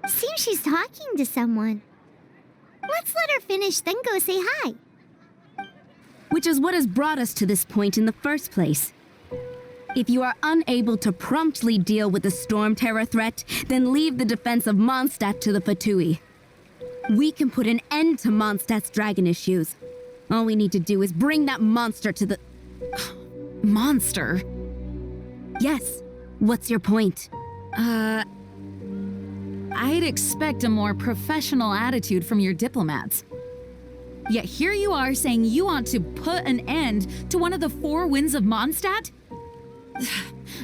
Seems she's talking to someone. Let's let her finish, then go say hi. Which is what has brought us to this point in the first place. If you are unable to promptly deal with the storm terror threat, then leave the defense of Mondstadt to the Fatui. We can put an end to Mondstadt's dragon issues. All we need to do is bring that monster to the... Monster? Yes. What's your point? I'd expect a more professional attitude from your diplomats. Yet here you are saying you want to put an end to one of the four winds of Mondstadt?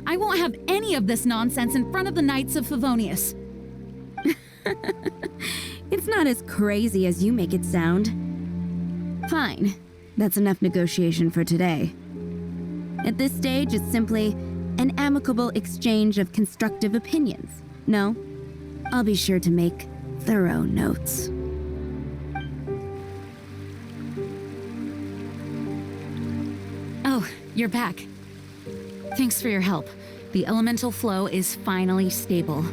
I won't have any of this nonsense in front of the Knights of Favonius. It's not as crazy as you make it sound. Fine. That's enough negotiation for today. At this stage, it's simply an amicable exchange of constructive opinions. No? I'll be sure to make thorough notes. Oh, you're back. Thanks for your help. The elemental flow is finally stable.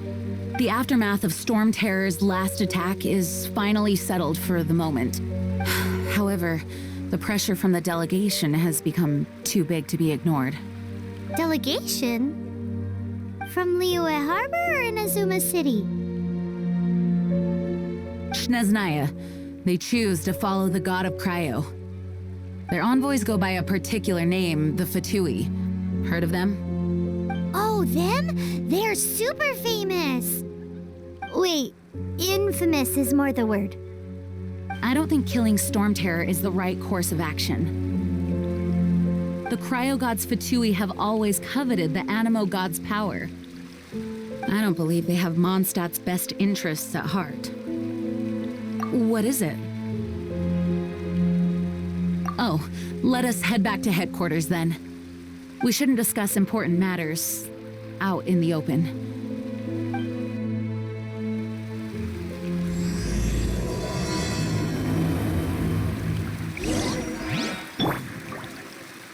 The aftermath of Storm Terror's last attack is finally settled for the moment. However, the pressure from the delegation has become too big to be ignored. Delegation? From Liyue Harbor or Inazuma City? Snezhnaya. They choose to follow the god of Cryo. Their envoys go by a particular name, the Fatui. Heard of them? Oh, them? They're super famous! Wait, infamous is more the word. I don't think killing Storm Terror is the right course of action. The Cryo God's Fatui have always coveted the Animo God's power. I don't believe they have Mondstadt's best interests at heart. What is it? Oh, let us head back to headquarters then. We shouldn't discuss important matters out in the open.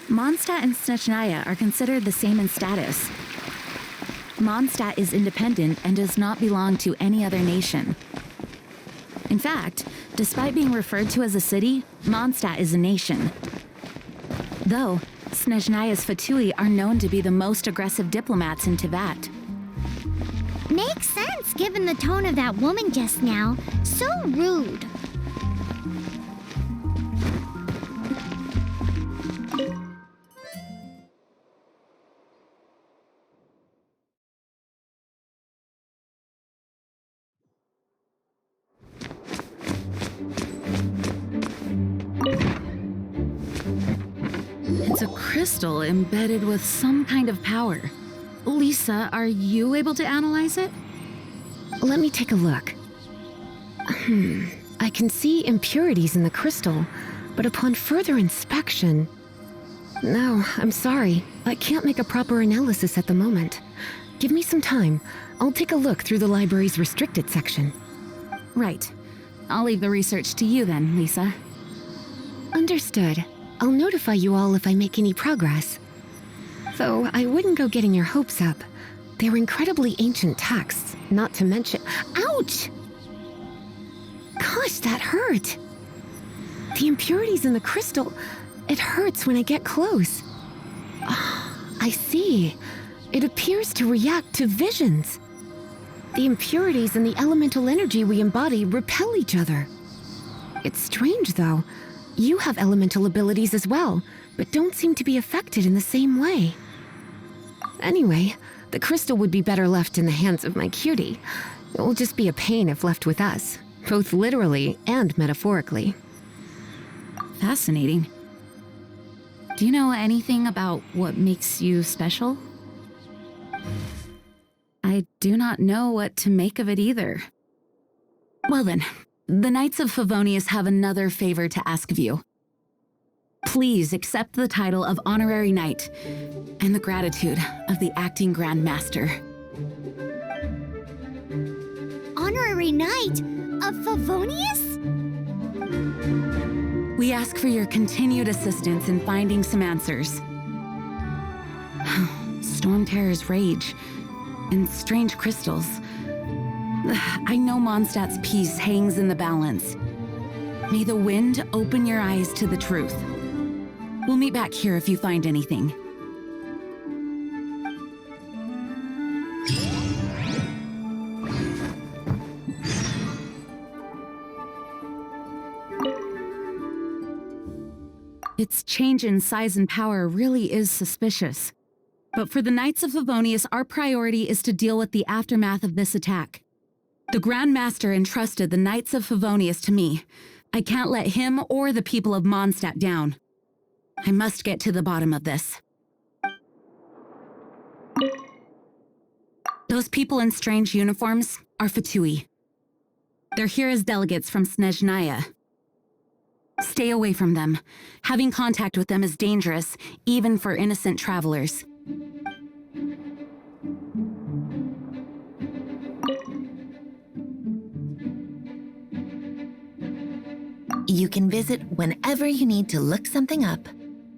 Mondstadt and Snezhnaya are considered the same in status. Mondstadt is independent and does not belong to any other nation. In fact, despite being referred to as a city, Mondstadt is a nation. Though, Snezhnaya's Fatui are known to be the most aggressive diplomats in Teyvat. Makes sense given the tone of that woman just now. So rude. It's a crystal embedded with some kind of power. Lisa, are you able to analyze it? Let me take a look. I can see impurities in the crystal, but upon further inspection... No, I'm sorry. I can't make a proper analysis at the moment. Give me some time. I'll take a look through the library's restricted section. Right. I'll leave the research to you then, Lisa. Understood. I'll notify you all if I make any progress. Though I wouldn't go getting your hopes up. They're incredibly ancient texts, not to mention... Ouch! Gosh, that hurt! The impurities in the crystal... It hurts when I get close. I see. It appears to react to visions. The impurities and the elemental energy we embody repel each other. It's strange, though. You have elemental abilities as well, but don't seem to be affected in the same way. Anyway, the crystal would be better left in the hands of my cutie. It will just be a pain if left with us, both literally and metaphorically. Fascinating. Do you know anything about what makes you special? I do not know what to make of it either. Well then, the Knights of Favonius have another favor to ask of you. Please accept the title of Honorary Knight and the gratitude of the Acting Grand Master. Honorary Knight of Favonius? We ask for your continued assistance in finding some answers. Storm Terror's rage and strange crystals. I know Mondstadt's peace hangs in the balance. May the wind open your eyes to the truth. We'll meet back here if you find anything. Its change in size and power really is suspicious. But for the Knights of Favonius, our priority is to deal with the aftermath of this attack. The Grand Master entrusted the Knights of Favonius to me. I can't let him or the people of Mondstadt down. I must get to the bottom of this. Those people in strange uniforms are Fatui. They're here as delegates from Snezhnaya. Stay away from them. Having contact with them is dangerous, even for innocent travelers. You can visit whenever you need to look something up.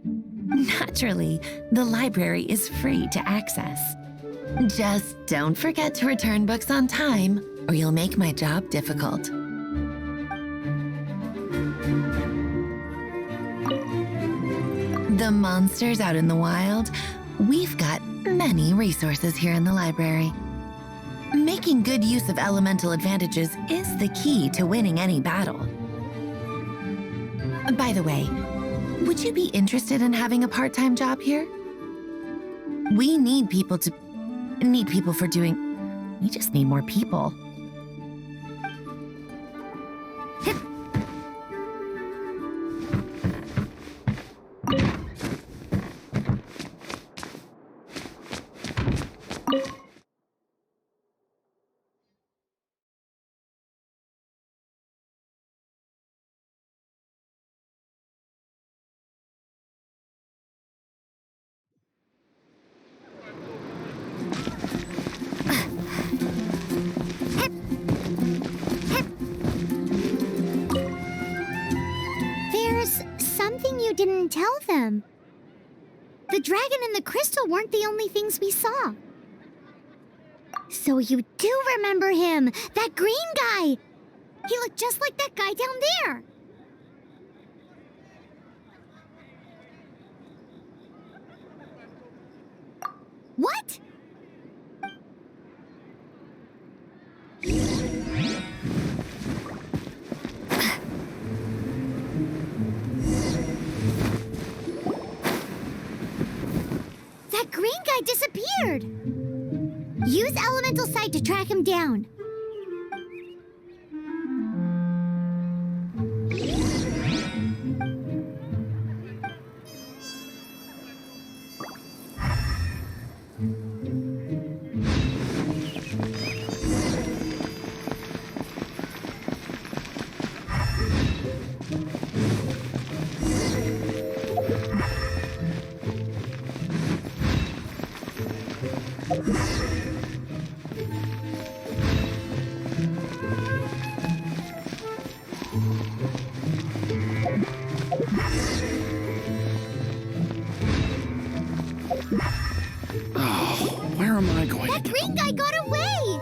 Naturally, the library is free to access. Just don't forget to return books on time, or you'll make my job difficult. The monsters out in the wild, we've got many resources here in the library. Making good use of elemental advantages is the key to winning any battle. By the way, would you be interested in having a part-time job here? We need people for doing... We just need more people. Didn't tell them. The dragon and the crystal weren't the only things we saw. So you do remember him, that green guy. He looked just like that guy down there. What? That green guy disappeared! Use Elemental Sight to track him down. Where am I going? That green guy got away!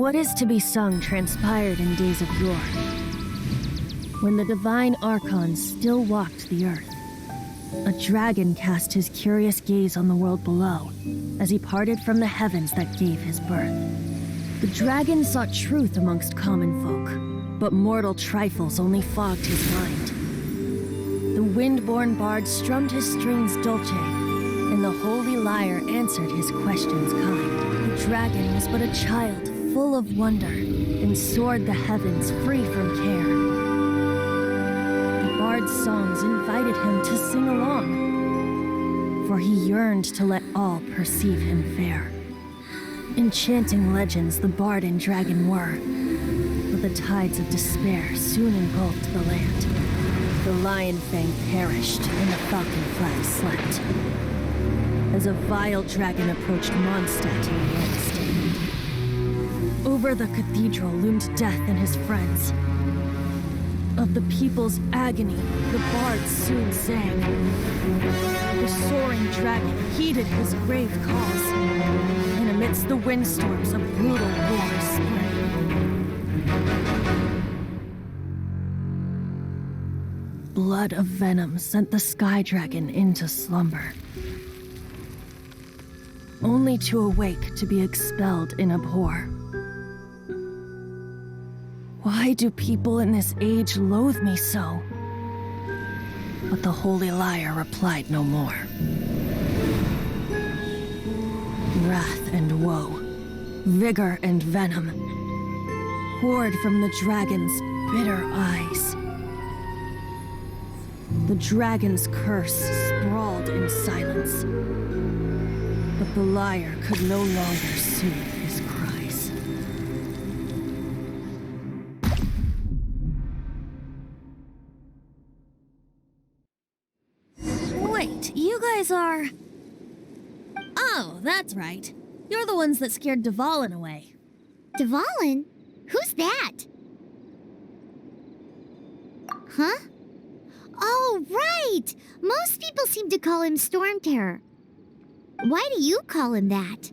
What is to be sung transpired in days of yore, when the divine Archons still walked the earth. A dragon cast his curious gaze on the world below, as he parted from the heavens that gave his birth. The dragon sought truth amongst common folk, but mortal trifles only fogged his mind. The wind-born bard strummed his strings dolce, and the holy lyre answered his questions kind. The dragon was but a child full of wonder, and soared the heavens free from care. The bard's songs invited him to sing along, for he yearned to let all perceive him fair. Enchanting legends the bard and dragon were, but the tides of despair soon engulfed the land. The lion fang perished, and the falcon flag slept, as a vile dragon approached Mondstadt in the west. Over the cathedral loomed death and his friends. Of the people's agony, the bard soon sang. The soaring dragon heeded his grave calls, and amidst the windstorms a brutal war sprang. Blood of venom sent the sky dragon into slumber, only to awake to be expelled in abhor. Why do people in this age loathe me so? But the holy lyre replied no more. Wrath and woe, vigor and venom, poured from the dragon's bitter eyes. The dragon's curse sprawled in silence, but the lyre could no longer soothe his cries. Wait, you guys are... Oh, that's right. You're the ones that scared Dvalin away. Dvalin? Who's that? Huh? Oh, right! Most people seem to call him Storm Terror. Why do you call him that?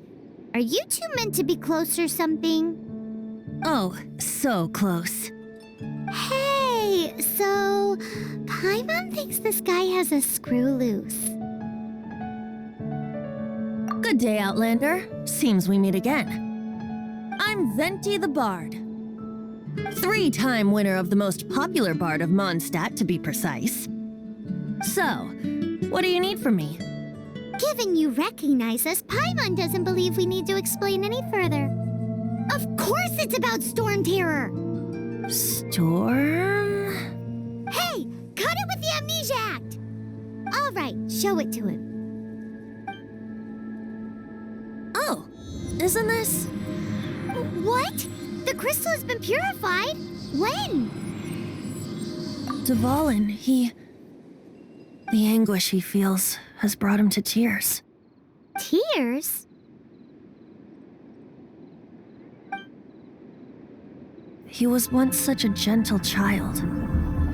Are you two meant to be close or something? Oh, so close. Hey, so Paimon thinks this guy has a screw loose. Good day, Outlander. Seems we meet again. I'm Venti the Bard. 3-time winner of the most popular bard of Mondstadt, to be precise. So, what do you need from me? Given you recognize us, Paimon doesn't believe we need to explain any further. Of course it's about Storm Terror! Storm? Hey, cut it with the Amnesia Act! All right, show it to him. Oh, isn't this... What? The crystal has been purified? When? Dvalin, the anguish he feels has brought him to tears. Tears? He was once such a gentle child,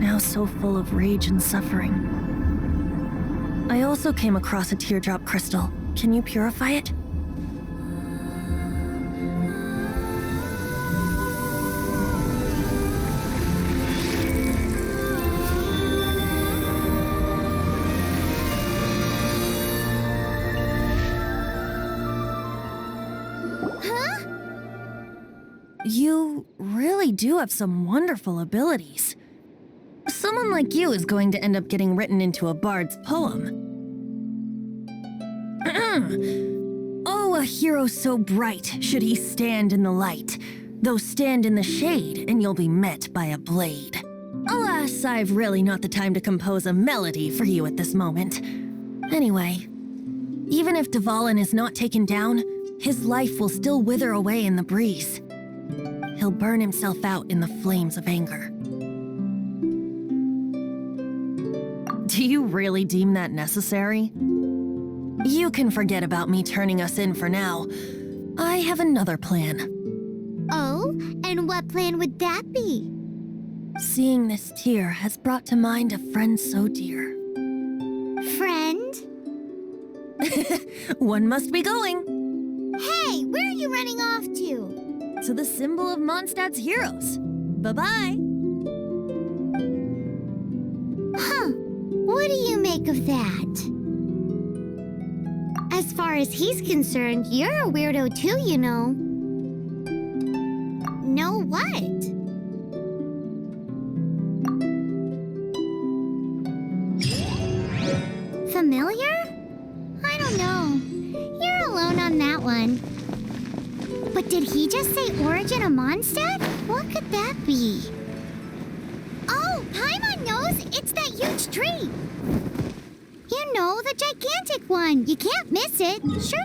now so full of rage and suffering. I also came across a teardrop crystal. Can you purify it? You really do have some wonderful abilities. Someone like you is going to end up getting written into a bard's poem. Oh, a hero so bright should he stand in the light, though stand in the shade and you'll be met by a blade. Alas, I've really not the time to compose a melody for you at this moment. Anyway, even if Dvalin is not taken down, his life will still wither away in the breeze. He'll burn himself out in the flames of anger. Do you really deem that necessary? You can forget about me turning us in for now. I have another plan. Oh, and what plan would that be? Seeing this tear has brought to mind a friend so dear. Friend? One must be going. Hey, where are you running off to? to the symbol of Mondstadt's heroes. Bye-bye. Huh. What do you make of that? As far as he's concerned, you're a weirdo too, you know. Know what? Familiar? I don't know. You're alone on that one. But did he just say origin of Mondstadt? What could that be? Oh, Paimon knows! It's that huge tree! You know, the gigantic one! You can't miss it! Sure.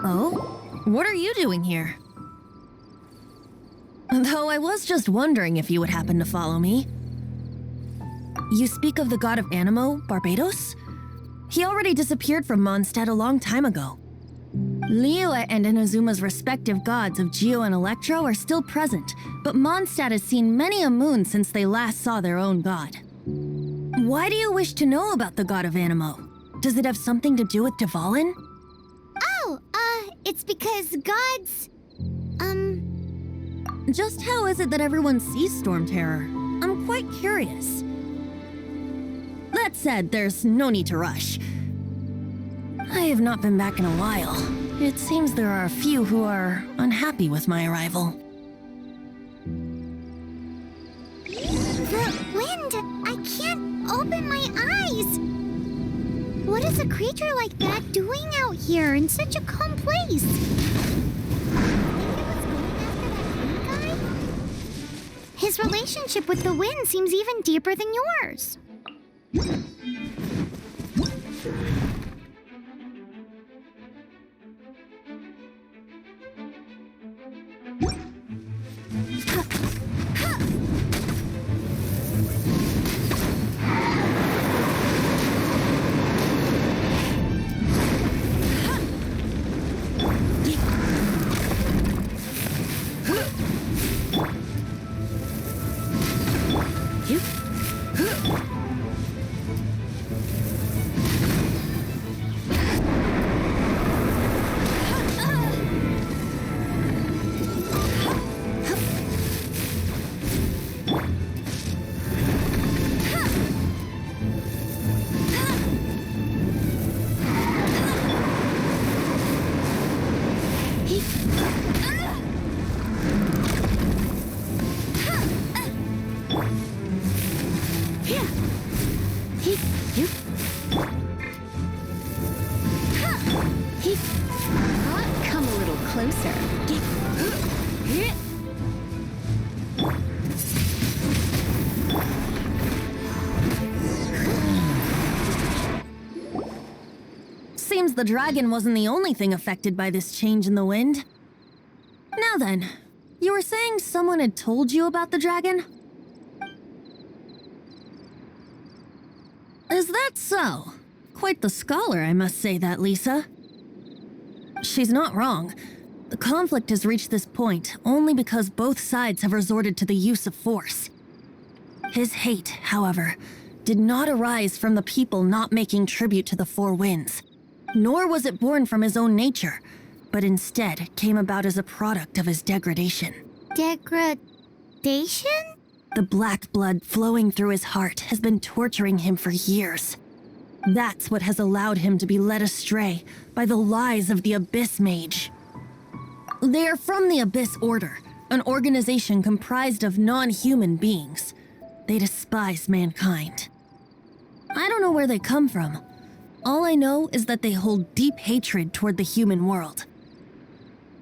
Oh? What are you doing here? Though I was just wondering if you would happen to follow me. You speak of the god of Animo, Barbados? He already disappeared from Mondstadt a long time ago. Liyue and Inazuma's respective gods of Geo and Electro are still present, but Mondstadt has seen many a moon since they last saw their own god. Why do you wish to know about the god of Animo? Does it have something to do with Dvalin? Oh, it's because gods... Just how is it that everyone sees Storm Terror? I'm quite curious. That said, there's no need to rush. I have not been back in a while. It seems there are a few who are unhappy with my arrival. The wind! I can't open my eyes! What is a creature like that doing out here in such a calm place? His relationship with the wind seems even deeper than yours. Come a little closer. Seems the dragon wasn't the only thing affected by this change in the wind. Now then, you were saying someone had told you about the dragon? Is that so? Quite the scholar, I must say that, Lisa. She's not wrong. The conflict has reached this point only because both sides have resorted to the use of force. His hate, however, did not arise from the people not making tribute to the Four Winds, nor was it born from his own nature, but instead came about as a product of his degradation. Degradation? The black blood flowing through his heart has been torturing him for years. That's what has allowed him to be led astray by the lies of the Abyss Mage. They are from the Abyss Order, an organization comprised of non-human beings. They despise mankind. I don't know where they come from. All I know is that they hold deep hatred toward the human world.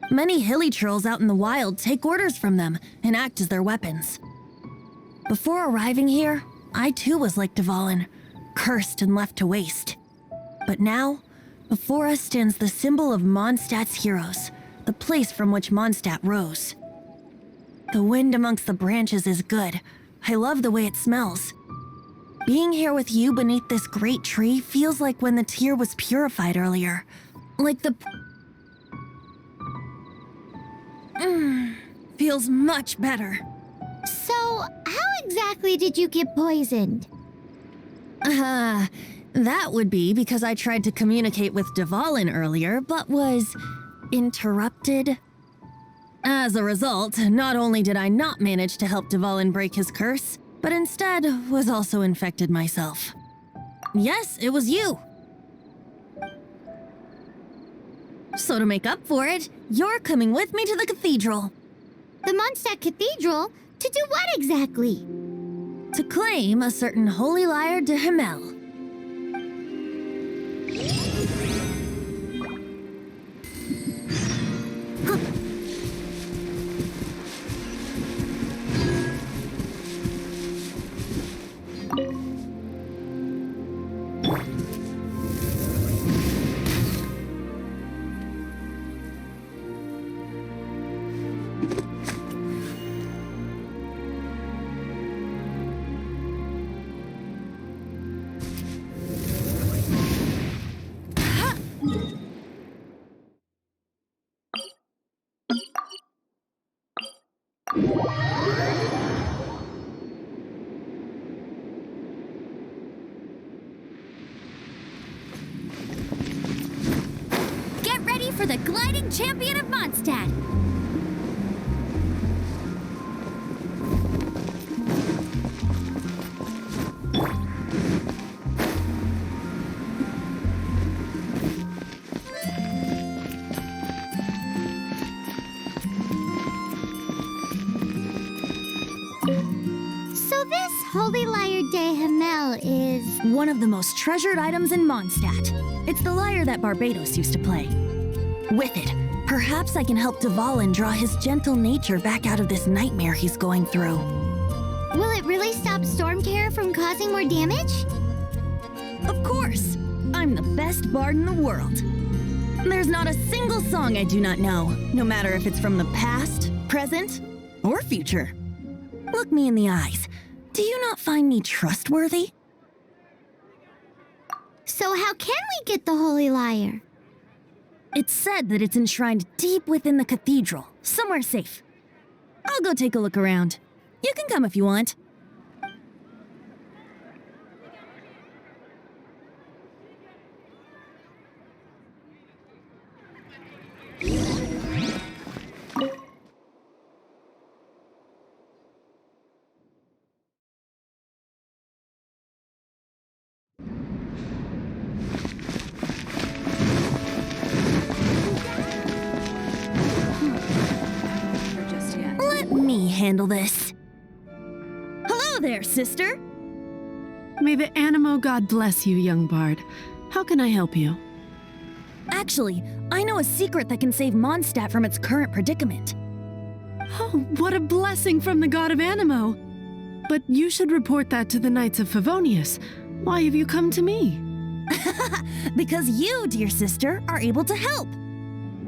Many hilly trolls out in the wild take orders from them and act as their weapons. Before arriving here, I too was like Dvalin, cursed and left to waste. But now, before us stands the symbol of Mondstadt's heroes, the place from which Mondstadt rose. The wind amongst the branches is good. I love the way it smells. Being here with you beneath this great tree feels like when the tear was purified earlier. Like the... feels much better. So, how exactly did you get poisoned? That would be because I tried to communicate with Dvalin earlier, but was interrupted. As a result, not only did I not manage to help Dvalin break his curse, but instead was also infected myself. Yes, it was you. So to make up for it, you're coming with me to the cathedral. The Mondstadt Cathedral? To do what exactly? To claim a certain holy lyre de Himmel. Get ready for the gliding champion of Mondstadt! So this holy lyre de Himmel is... One of the most treasured items in Mondstadt. It's the lyre that Barbados used to play. With it, perhaps I can help Dvalin draw his gentle nature back out of this nightmare he's going through. Will it really stop Storm Terror from causing more damage? Of course! I'm the best bard in the world. There's not a single song I do not know, no matter if it's from the past, present, or future. Look me in the eyes. Do you not find me trustworthy? So how can we get the holy lyre? It's said that it's enshrined deep within the cathedral, somewhere safe. I'll go take a look around. You can come if you want. Let me handle this. Hello there, sister. May the Animo God bless you, young bard. How can I help you? Actually, I know a secret that can save Mondstadt from its current predicament. Oh, what a blessing from the god of Animo! But you should report that to the Knights of Favonius. Why have you come to me? Because you, dear sister, are able to help.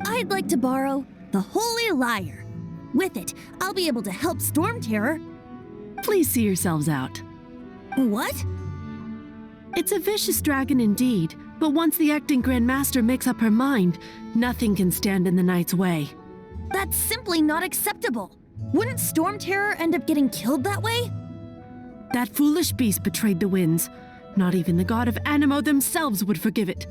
I'd like to borrow the Holy Lyre. With it, I'll be able to help Storm Terror. Please see yourselves out. What? It's a vicious dragon indeed, but once the acting Grand Master makes up her mind, nothing can stand in the Knight's way. That's simply not acceptable. Wouldn't Storm Terror end up getting killed that way? That foolish beast betrayed the winds. Not even the god of Animo themselves would forgive it.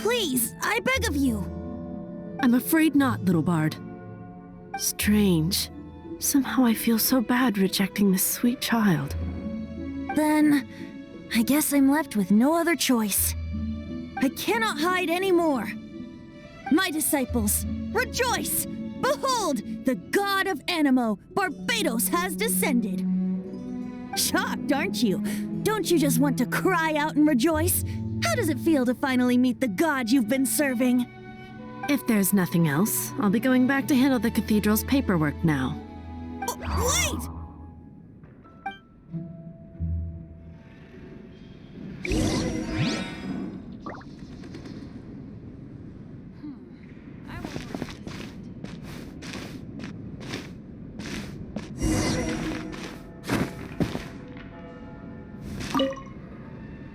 Please, I beg of you. I'm afraid not, little bard. Strange. Somehow I feel so bad rejecting this sweet child. Then, I guess I'm left with no other choice. I cannot hide anymore. My disciples, rejoice! Behold, the god of Animo, Barbados, has descended. Shocked, aren't you? Don't you just want to cry out and rejoice? How does it feel to finally meet the god you've been serving? If there's nothing else, I'll be going back to handle the cathedral's paperwork now. Wait!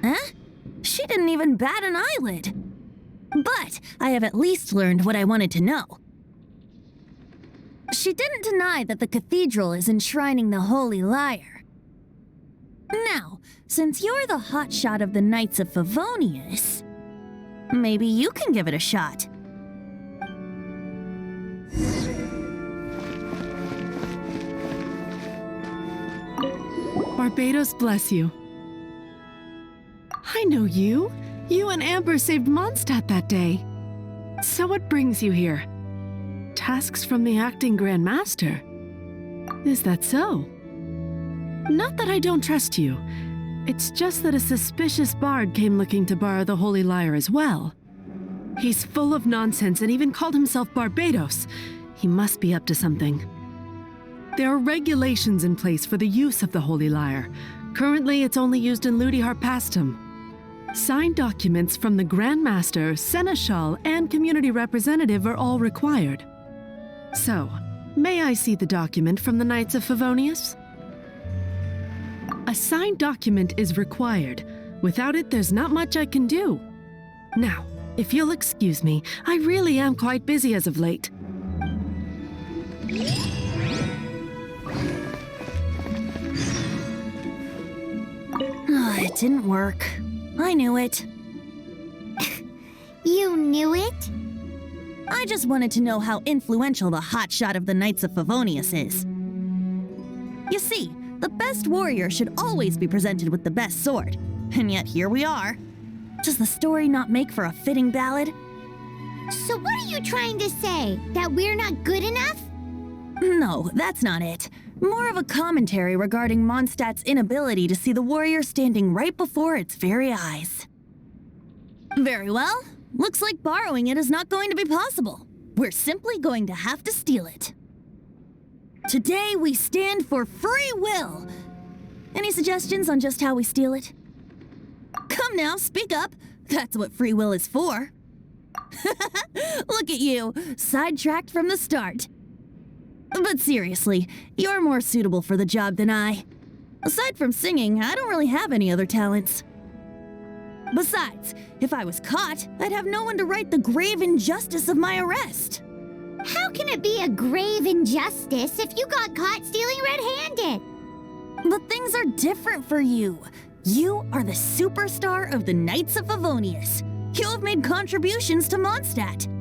Huh? She didn't even bat an eyelid. But I have at least learned what I wanted to know. She didn't deny that the cathedral is enshrining the Holy Lyre. Now, since you're the hotshot of the Knights of Favonius, maybe you can give it a shot. Barbados bless you. I know you. You and Amber saved Mondstadt that day. So what brings you here? Tasks from the acting Grand Master. Is that so? Not that I don't trust you. It's just that a suspicious bard came looking to borrow the Holy Lyre as well. He's full of nonsense and even called himself Barbados. He must be up to something. There are regulations in place for the use of the Holy Lyre. Currently, it's only used in Ludi Harpastum. Signed documents from the Grand Master, Seneschal, and Community Representative are all required. So, may I see the document from the Knights of Favonius? A signed document is required. Without it, there's not much I can do. Now, if you'll excuse me, I really am quite busy as of late. It didn't work. I knew it. You knew it? I just wanted to know how influential the hotshot of the Knights of Favonius is. You see, the best warrior should always be presented with the best sword. And yet here we are. Does the story not make for a fitting ballad? So what are you trying to say? That we're not good enough? No, that's not it. More of a commentary regarding Mondstadt's inability to see the warrior standing right before its very eyes. Very well. Looks like borrowing it is not going to be possible. We're simply going to have to steal it. Today we stand for free will. Any suggestions on just how we steal it? Come now, speak up. That's what free will is for. Look at you, sidetracked from the start. But seriously, you're more suitable for the job than I. Aside from singing, I don't really have any other talents. Besides, if I was caught, I'd have no one to right the grave injustice of my arrest. How can it be a grave injustice if you got caught stealing red-handed? But things are different for you. You are the superstar of the Knights of Favonius. You have made contributions to Mondstadt.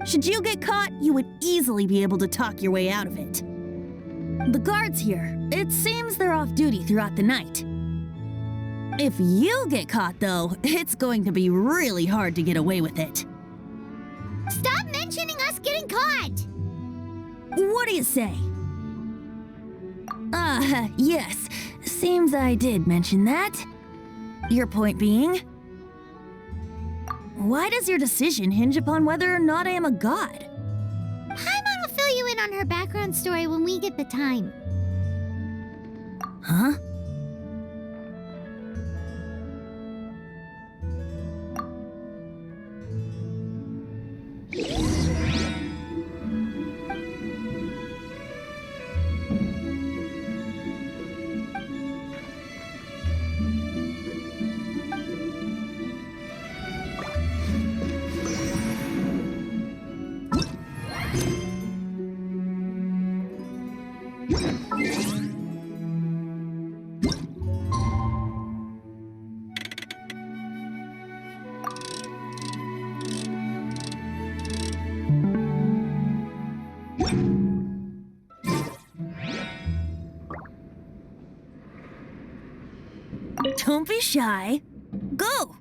Should you get caught, you would easily be able to talk your way out of it. The guards here, it seems they're off duty throughout the night. If you get caught, though, it's going to be really hard to get away with it. Stop mentioning us getting caught! What do you say? Yes. Seems I did mention that. Your point being? Why does your decision hinge upon whether or not I am a god? Paimon will fill you in on her background story when we get the time. Huh? Don't be shy. Go!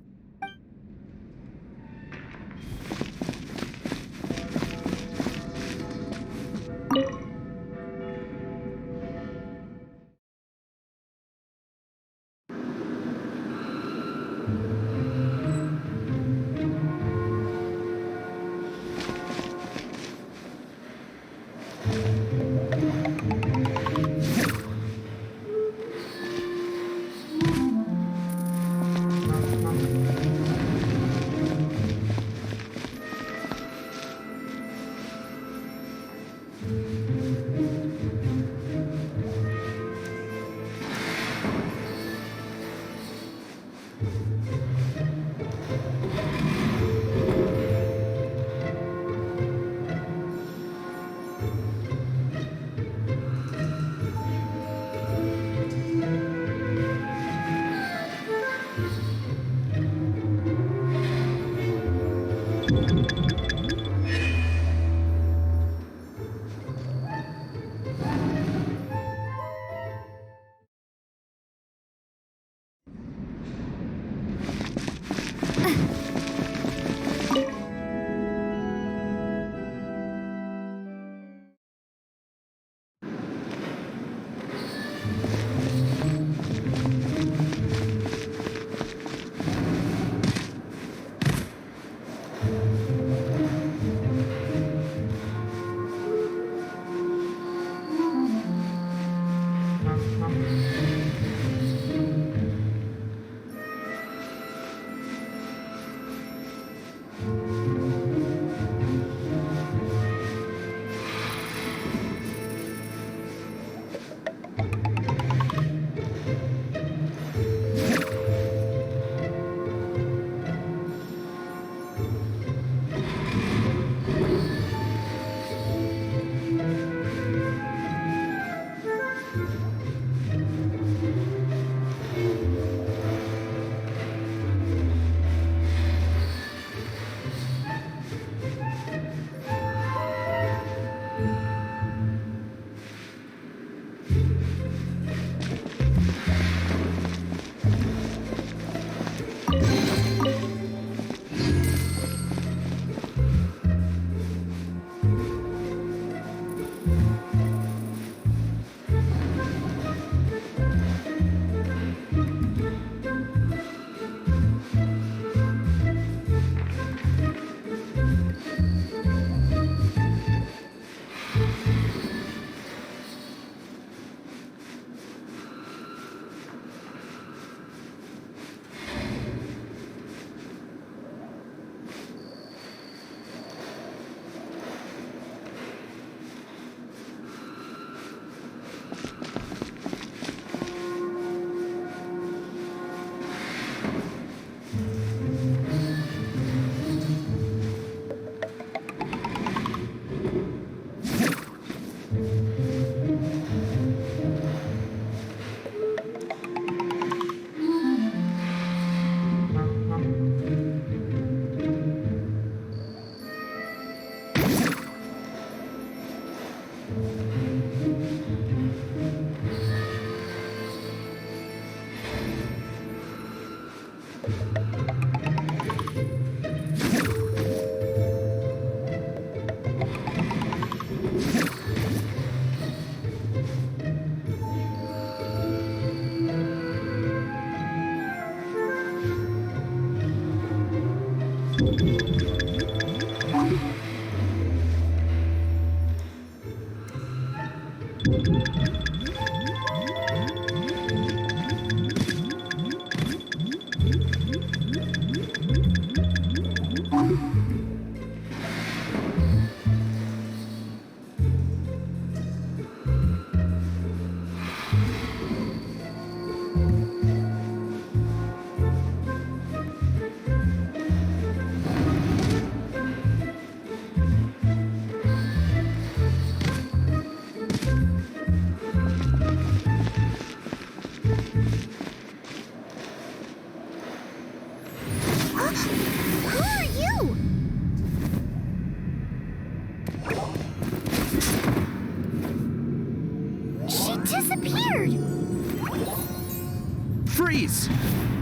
Freeze!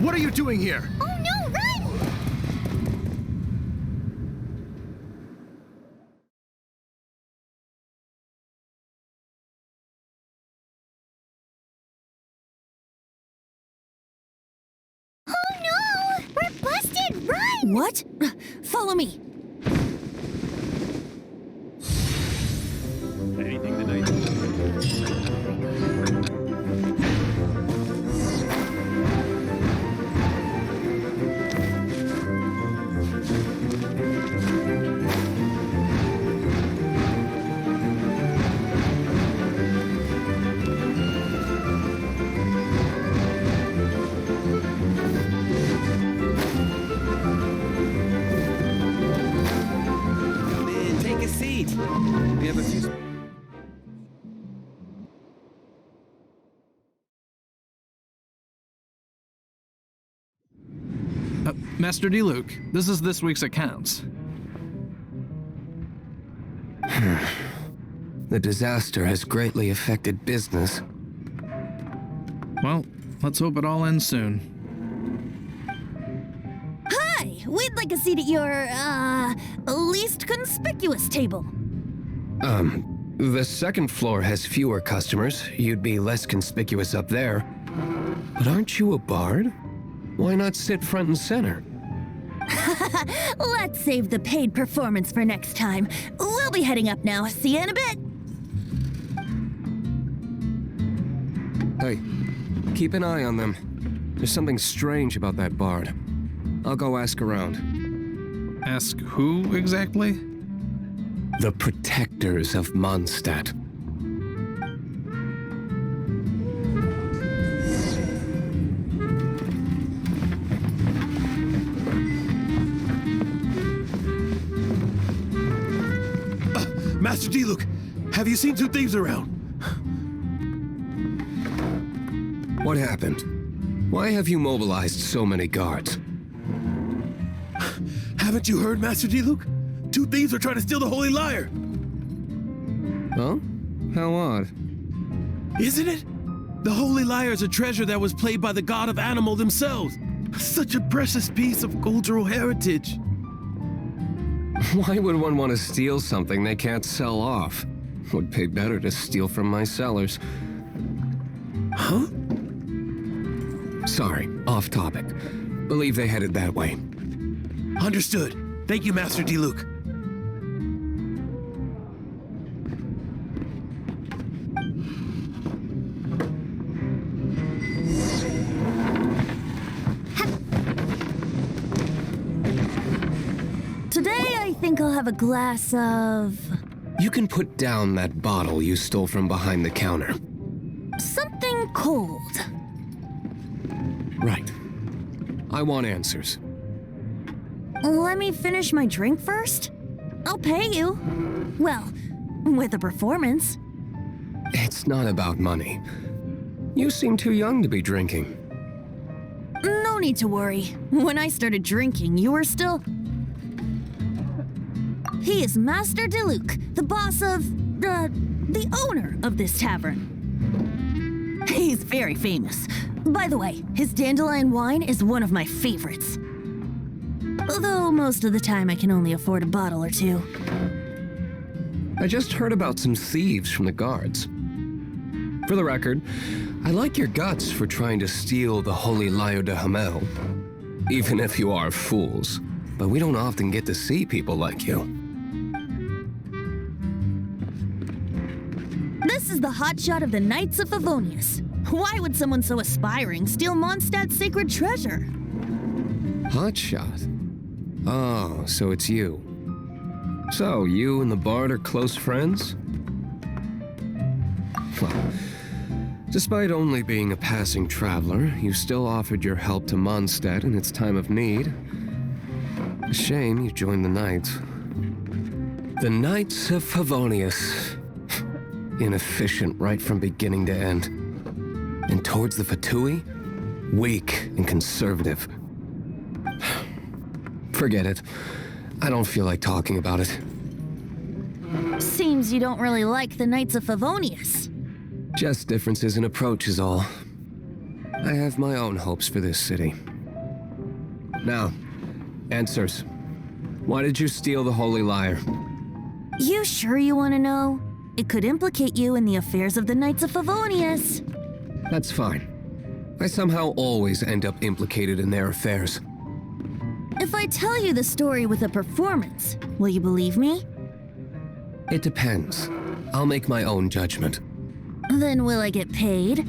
What are you doing here? Oh no, run! Oh no! We're busted! Run! What? Follow me. Anything tonight? Take a seat. We have a few. Master D-Luke, this is this week's accounts. The disaster has greatly affected business. Well, let's hope it all ends soon. Hi! We'd like a seat at your, least conspicuous table. The second floor has fewer customers. You'd be less conspicuous up there. But aren't you a bard? Why not sit front and center? Let's save the paid performance for next time. We'll be heading up now. See you in a bit. Hey, keep an eye on them. There's something strange about that bard. I'll go ask around. Ask who exactly? The protectors of Mondstadt. Master D-Luke, have you seen two thieves around? What happened? Why have you mobilized so many guards? Haven't you heard, Master D-Luke? Two thieves are trying to steal the Holy Lyre. Huh? How odd. Isn't it? The Holy Lyre is a treasure that was played by the god of animal themselves. Such a precious piece of cultural heritage. Why would one want to steal something they can't sell off? Would pay better to steal from my sellers. Huh? Sorry, off topic. Believe they headed that way. Understood. Thank you, Master D-Luke. Today, I think I'll have a glass of... You can put down that bottle you stole from behind the counter. something cold. Right. I want answers. Let me finish my drink first. I'll pay you. Well, with a performance. It's not about money. You seem too young to be drinking. No need to worry. When I started drinking, you were still... He is Master D-Luke, the boss of, the owner of this tavern. He's very famous. By the way, his dandelion wine is one of my favorites. Although most of the time I can only afford a bottle or two. I just heard about some thieves from the guards. For the record, I like your guts for trying to steal the Holy Lyre de Hamel. Even if you are fools. But we don't often get to see people like you. This is the hotshot of the Knights of Favonius. Why would someone so aspiring steal Mondstadt's sacred treasure? Hotshot? Oh, so it's you. So, you and the Bard are close friends? Well, despite only being a passing traveler, you still offered your help to Mondstadt in its time of need. A shame you joined the Knights. The Knights of Favonius. Inefficient right from beginning to end. And towards the Fatui, weak and conservative. Forget it. I don't feel like talking about it. Seems you don't really like the Knights of Favonius. Just differences in approach is all. I have my own hopes for this city. Now, answers. Why did you steal the Holy Lyre? You sure you want to know? It could implicate you in the affairs of the Knights of Favonius. That's fine. I somehow always end up implicated in their affairs. If I tell you the story with a performance, will you believe me? It depends. I'll make my own judgment. Then will I get paid?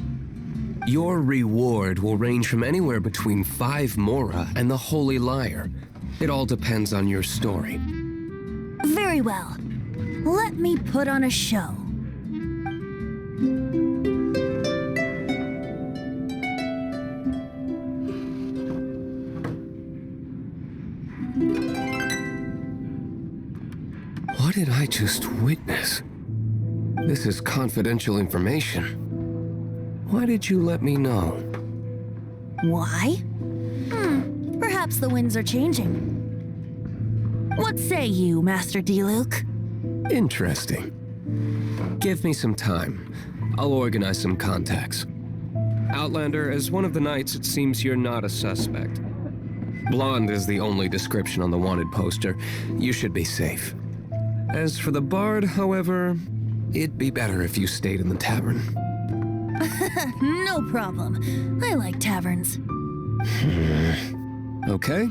Your reward will range from anywhere between 5 mora and the Holy Lyre. It all depends on your story. Very well. Let me put on a show. What did I just witness? This is confidential information. Why did you let me know? Why? Perhaps the winds are changing. What say you, Master Diluc? Interesting. Give me some time. I'll organize some contacts. Outlander, as one of the knights, it seems you're not a suspect. Blonde is the only description on the wanted poster. You should be safe. As for the bard, however, it'd be better if you stayed in the tavern. No problem. I like taverns. Okay.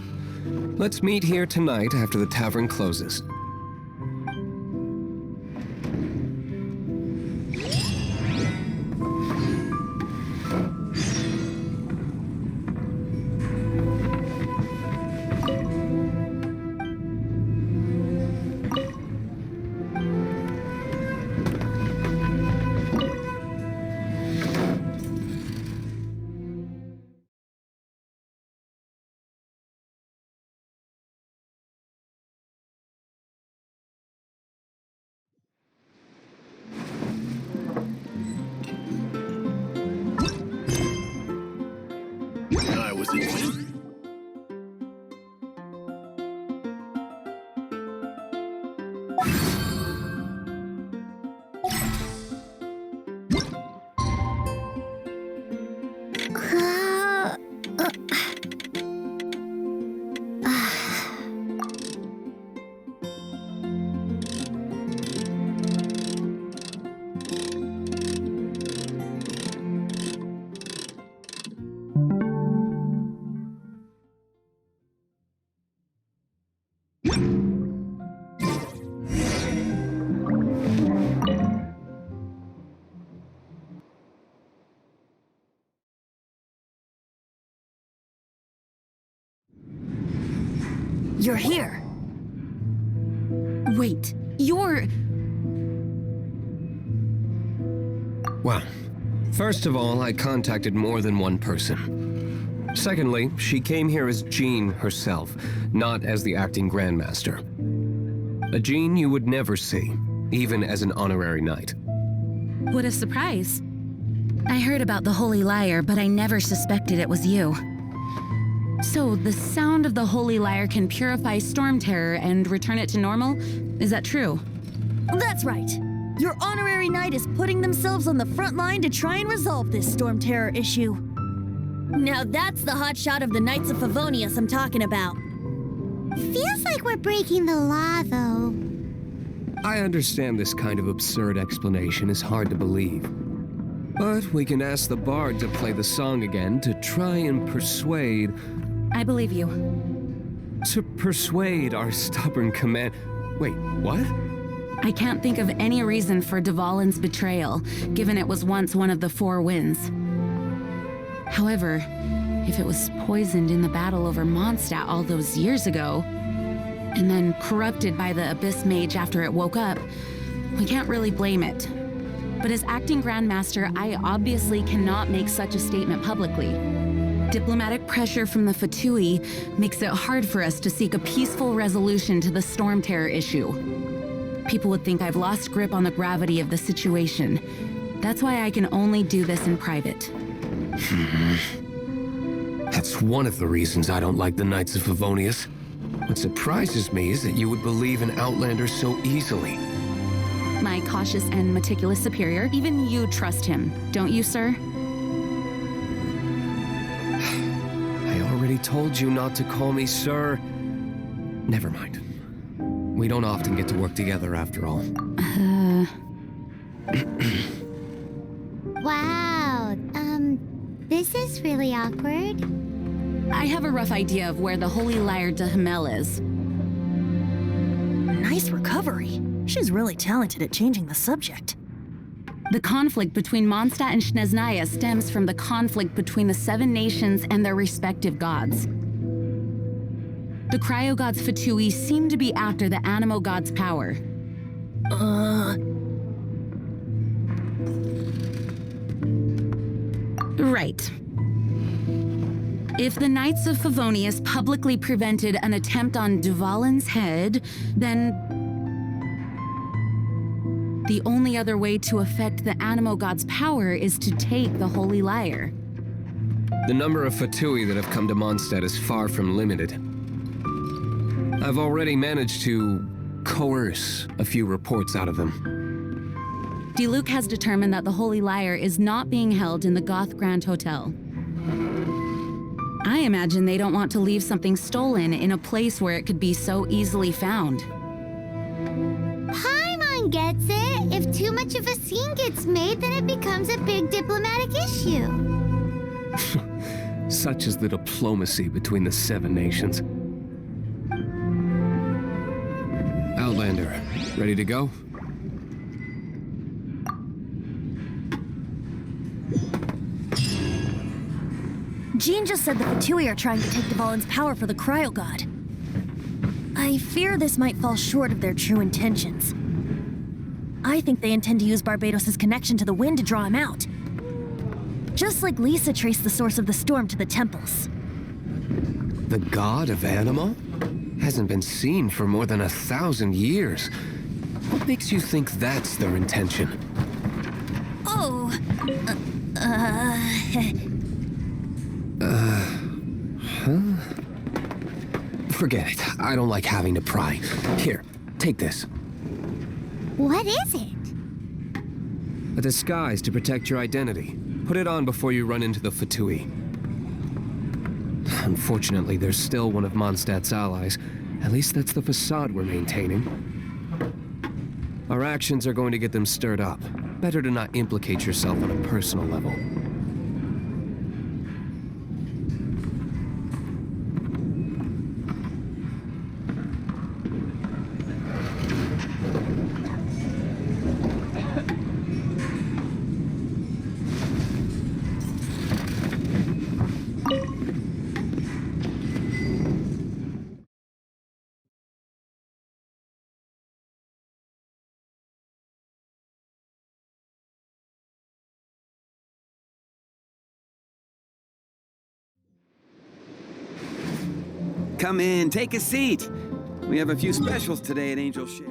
Let's meet here tonight after the tavern closes. You're here. Wait, you're... Well, first of all, I contacted more than one person. Secondly, she came here as Jean herself, not as the acting Grandmaster. A Jean you would never see, even as an honorary knight. What a surprise. I heard about the Holy Lyre, but I never suspected it was you. So, the sound of the Holy Lyre can purify Storm Terror and return it to normal? Is that true? That's right. Your honorary knight is putting themselves on the front line to try and resolve this Storm Terror issue. Now that's the hotshot of the Knights of Favonius I'm talking about. Feels like we're breaking the law, though. I understand this kind of absurd explanation is hard to believe. But we can ask the bard to play the song again to try and persuade... I believe you. To persuade our stubborn command... Wait, what? I can't think of any reason for Dvalin's betrayal, given it was once one of the 4 winds. However, if it was poisoned in the battle over Mondstadt all those years ago, and then corrupted by the Abyss Mage after it woke up, we can't really blame it. But as acting Grandmaster, I obviously cannot make such a statement publicly. Diplomatic pressure from the Fatui makes it hard for us to seek a peaceful resolution to the Storm Terror issue. People would think I've lost grip on the gravity of the situation. That's why I can only do this in private. That's one of the reasons I don't like the Knights of Favonius. What surprises me is that you would believe in Outlander so easily. My cautious and meticulous superior, even you trust him, don't you, sir? told you not to call me sir. Never mind. We don't often get to work together after all. Wow, this is really awkward. I have a rough idea of where the Holy Lyre de Himmel is. Nice recovery. She's really talented at changing the subject. The conflict between Mondstadt and Snezhnaya stems from the conflict between the 7 nations and their respective gods. The cryo-gods Fatui seem to be after the Animo god's power. Right. If the Knights of Favonius publicly prevented an attempt on Duvalin's head, then the only other way to affect the Animo god's power is to take the Holy Lyre. The number of Fatui that have come to Mondstadt is far from limited. I've already managed to coerce a few reports out of them. Diluc has determined that the Holy Lyre is not being held in the Goth Grand Hotel. I imagine they don't want to leave something stolen in a place where it could be so easily found. Paimon gets it. If too much of a scene gets made, then it becomes a big diplomatic issue. Such is the diplomacy between the 7 nations. Outlander, ready to go? Jean just said the Fatui are trying to take Duvalin's power for the Cryo God. I fear this might fall short of their true intentions. I think they intend to use Barbados' connection to the wind to draw him out. Just like Lisa traced the source of the storm to the temples. The god of Animo? Hasn't been seen for more than 1,000 years. What makes you think that's their intention? Oh, Forget it. I don't like having to pry. Here, take this. What is it? A disguise to protect your identity. Put it on before you run into the Fatui. Unfortunately, there's still one of Mondstadt's allies. At least that's the facade we're maintaining. Our actions are going to get them stirred up. Better to not implicate yourself on a personal level. Come in, take a seat. We have a few specials today at Angel Share.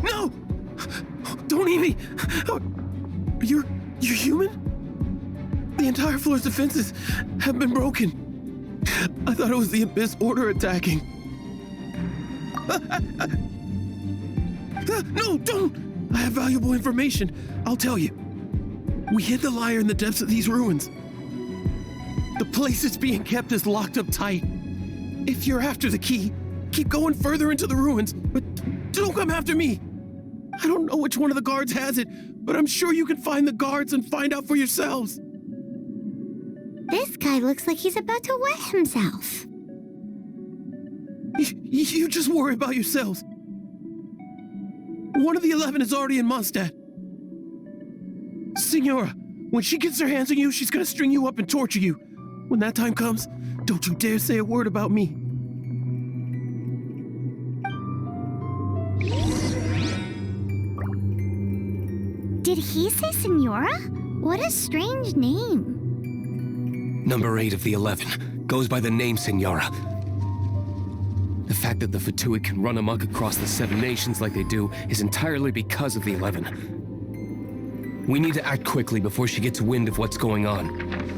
No! Don't eat me! You're human? The entire floor's defenses have been broken. I thought it was the Abyss Order attacking. No, don't! I have valuable information. I'll tell you. We hid the lyre in the depths of these ruins. The place it's being kept is locked up tight. If you're after the key, keep going further into the ruins, but don't come after me. I don't know which one of the guards has it, but I'm sure you can find the guards and find out for yourselves. This guy looks like he's about to wet himself. You just worry about yourselves. One of the 11 is already in Mondstadt. Signora, when she gets her hands on you, she's gonna string you up and torture you. When that time comes, don't you dare say a word about me. Did he say Senora? What a strange name. Number 8 of the 11 goes by the name Senora. The fact that the Fatuit can run amok across the 7 nations like they do is entirely because of the 11. We need to act quickly before she gets wind of what's going on.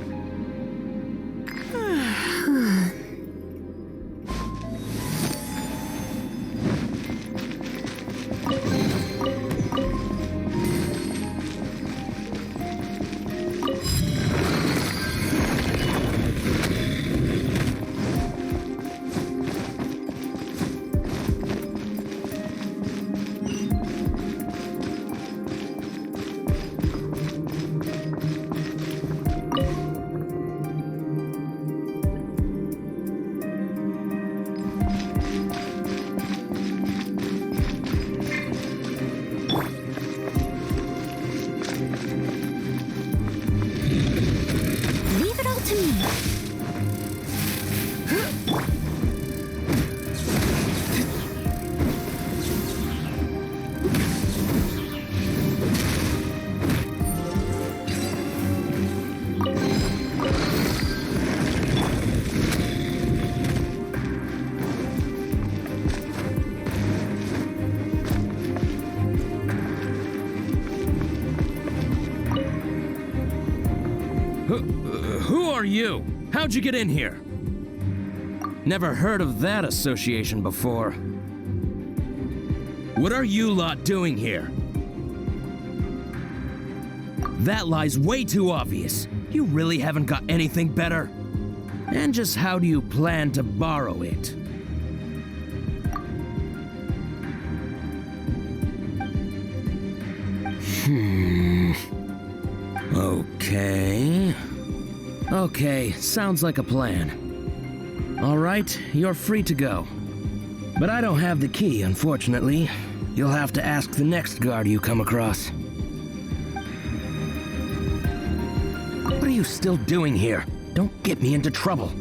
Who are you? How'd you get in here? Never heard of that association before. What are you lot doing here? That lie's way too obvious. You really haven't got anything better? And just how do you plan to borrow it? Okay, sounds like a plan. All right, you're free to go. But I don't have the key, unfortunately. You'll have to ask the next guard you come across. What are you still doing here? Don't get me into trouble.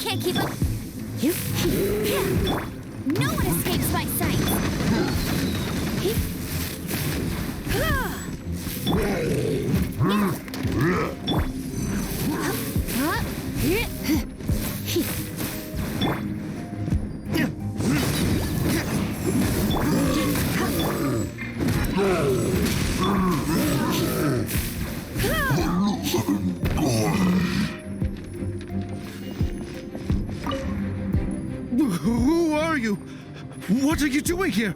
can't keep up. No one escapes my sight. Who are you? What are you doing here?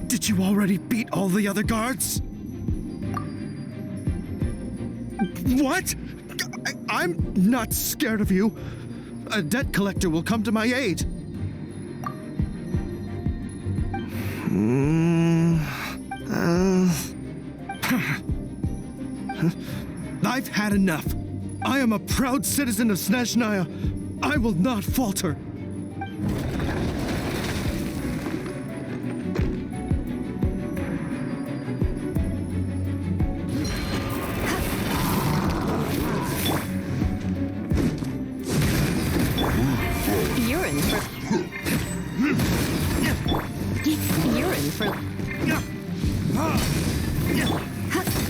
Did you already beat all the other guards? What? I'm not scared of you. A debt collector will come to my aid. I've had enough. I am a proud citizen of Snezhnaya. I will not falter. You're in for... You're in for...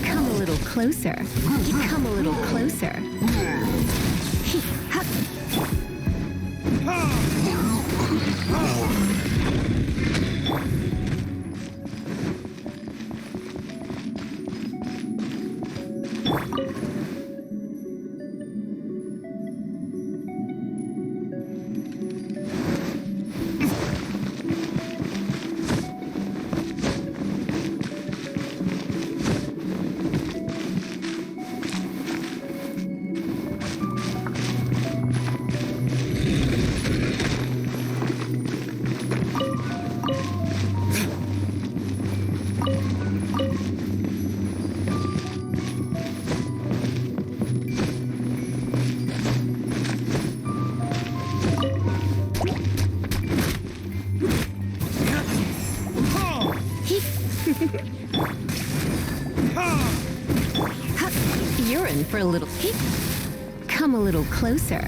Come a little closer. Come a little closer. You're in for a little... Come a little closer.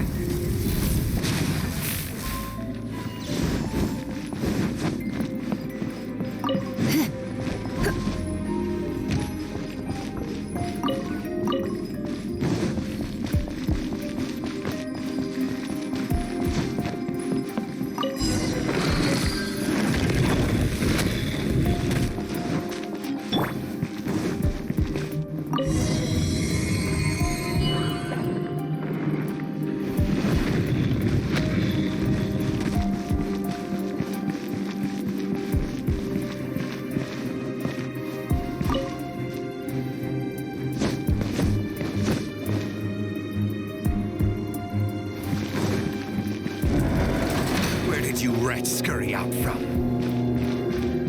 Scurry out from.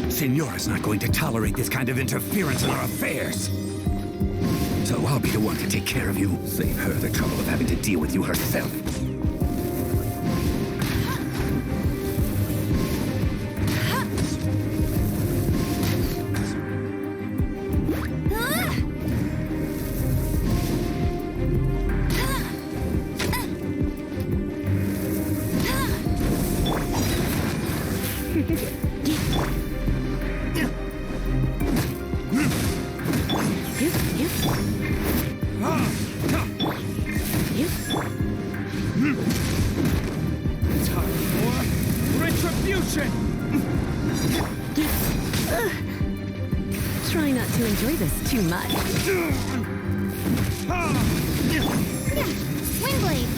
Signora's not going to tolerate this kind of interference in our affairs. So I'll be the one to take care of you. Save her the trouble of having to deal with you herself. Try not to enjoy this too much. Swing blade.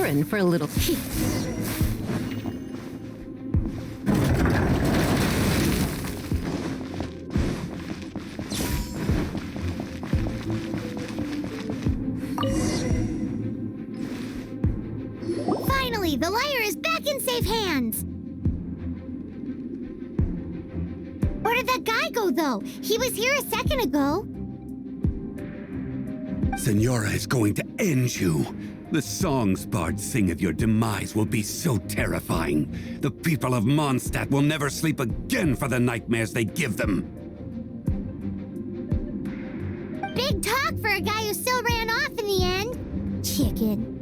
urine for a little heat. Finally, the liar is back in safe hands! Where did that guy go, though? He was here a second ago. Senora is going to end you. The songs bards sing of your demise will be so terrifying. The people of Mondstadt will never sleep again for the nightmares they give them. Big talk for a guy who still ran off in the end. Chicken.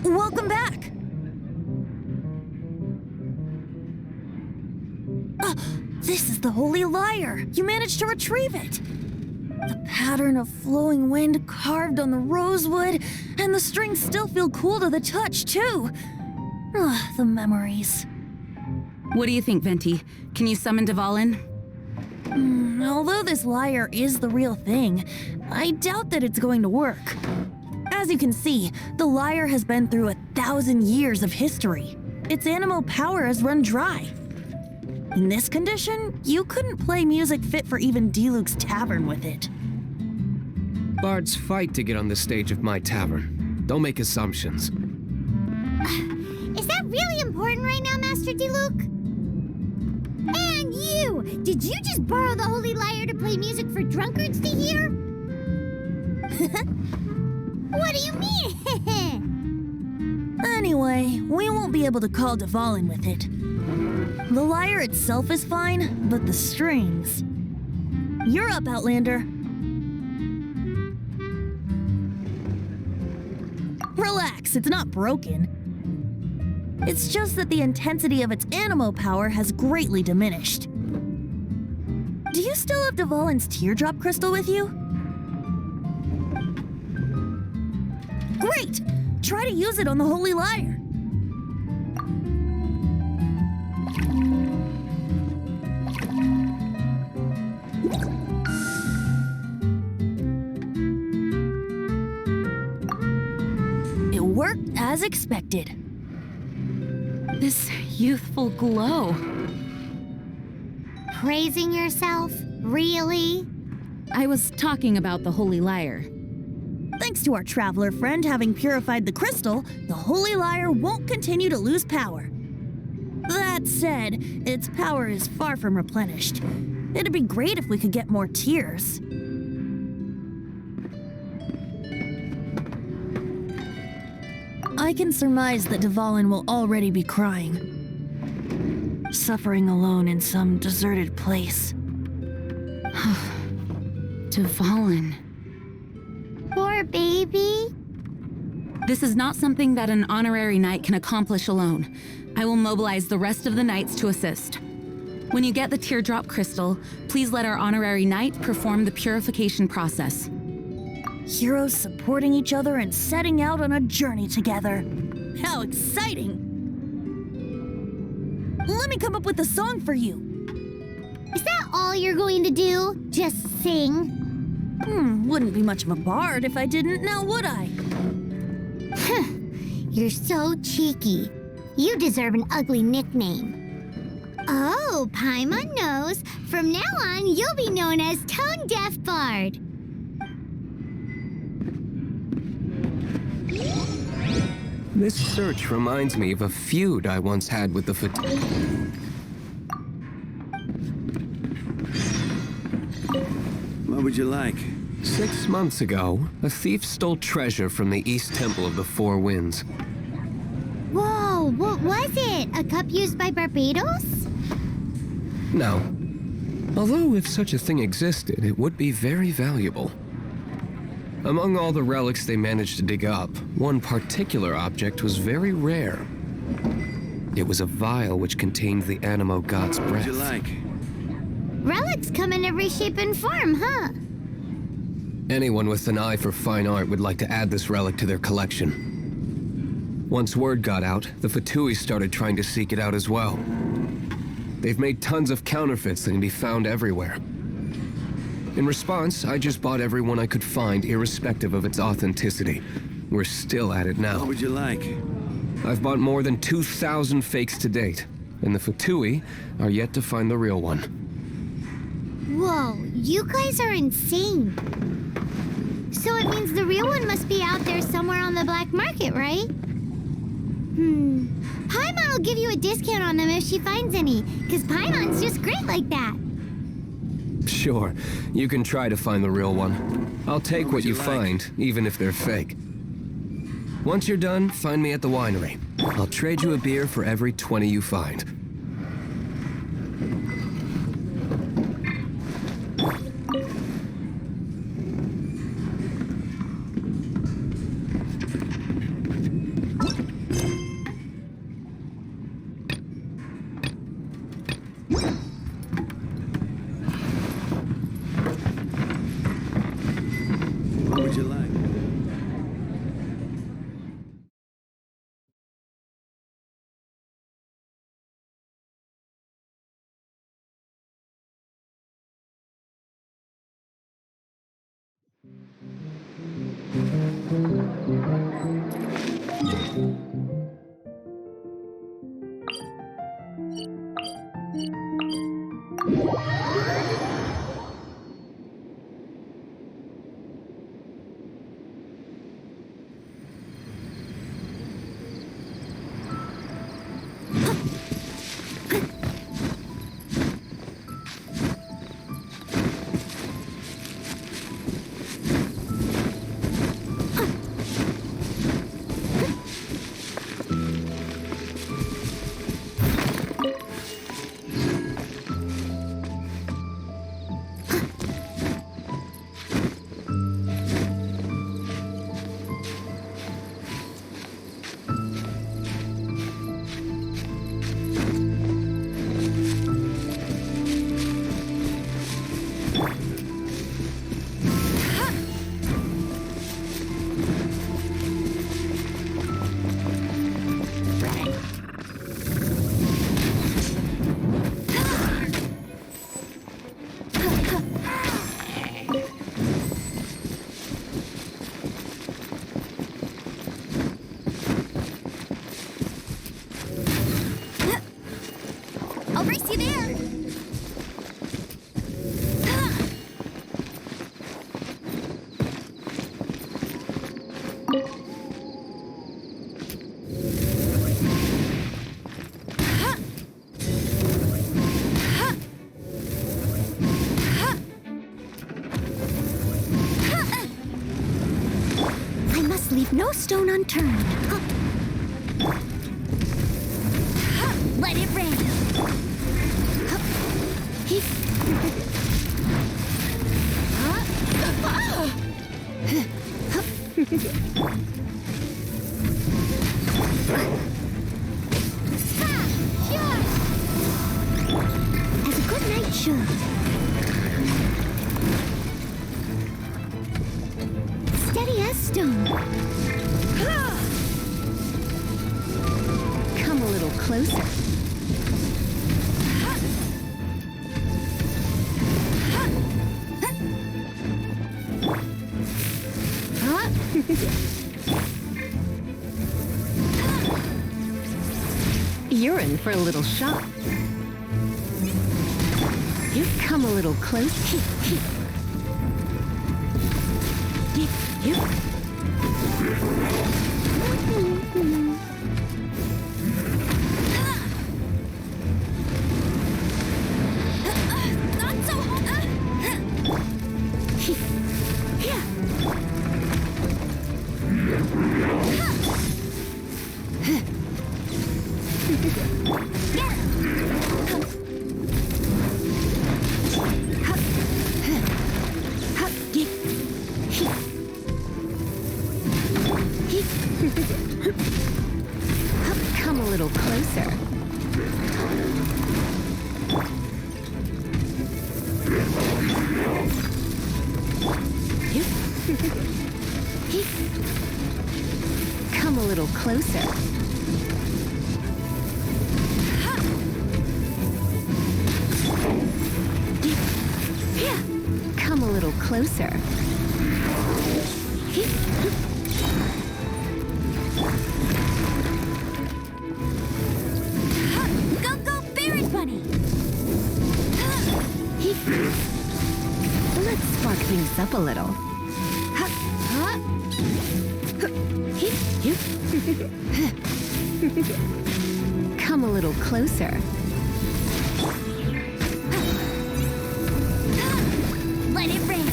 Welcome back! This is the Holy Lyre! You managed to retrieve it! The pattern of flowing wind carved on the rosewood, and the strings still feel cool to the touch, too! The memories. What do you think, Venti? Can you summon Dvalin? Although this lyre is the real thing, I doubt that it's going to work. As you can see, the lyre has been through 1,000 years of history. Its animal power has run dry. In this condition, you couldn't play music fit for even Diluc's tavern with it. Bards fight to get on the stage of my tavern. Don't make assumptions. Is that really important right now, Master Diluc? And you! Did you just borrow the Holy Lyre to play music for drunkards to hear? What do you mean? Anyway, we won't be able to call Dvalin with it. The lyre itself is fine, but the strings... You're up, Outlander. Relax, it's not broken. It's just that the intensity of its animo power has greatly diminished. Do you still have Dvalin's teardrop crystal with you? Great! Try to use it on the Holy Lyre. It worked as expected. This youthful glow. Praising yourself? Really? I was talking about the Holy Lyre. Thanks to our traveler friend having purified the crystal, the Holy Lyre won't continue to lose power. That said, its power is far from replenished. It'd be great if we could get more tears. I can surmise that Dvalin will already be crying. Suffering alone in some deserted place. Dvalin. Poor baby. This is not something that an honorary knight can accomplish alone. I will mobilize the rest of the knights to assist. When you get the teardrop crystal, please let our honorary knight perform the purification process. Heroes supporting each other and setting out on a journey together. How exciting! Let me come up with a song for you. Is that all you're going to do? Just sing? Wouldn't be much of a bard if I didn't, now would I? You're so cheeky. You deserve an ugly nickname. Oh, Paimon knows. From now on, you'll be known as Tone Deaf Bard. This search reminds me of a feud I once had with the What would you like? 6 months ago, a thief stole treasure from the East Temple of the Four Winds. Whoa, what was it? A cup used by Barbados? No. Although if such a thing existed, it would be very valuable. Among all the relics they managed to dig up, one particular object was very rare. It was a vial which contained the Animo god's breath. What would you like? Relics come in every shape and form, huh? Anyone with an eye for fine art would like to add this relic to their collection. Once word got out, the Fatui started trying to seek it out as well. They've made tons of counterfeits that can be found everywhere. In response, I just bought every one I could find, irrespective of its authenticity. We're still at it now. What would you like? I've bought more than 2,000 fakes to date, and the Fatui are yet to find the real one. Whoa, you guys are insane. So it means the real one must be out there somewhere on the black market, right? Paimon will give you a discount on them if she finds any, because Paimon's just great like that. Sure, you can try to find the real one. I'll take what you find, even if they're fake. Once you're done, find me at the winery. I'll trade you a beer for every 20 you find. What would you like? I'll race you there. I must leave no stone unturned. Let it rain. Sure. Steady as stone. Come a little closer. You're in for a little shock. You come a little close. You. Not so Come a little closer. Come a little closer. Come a little closer. Go, go, Berry Bunny! Let's spark things up a little. Come a little closer. Let it rain!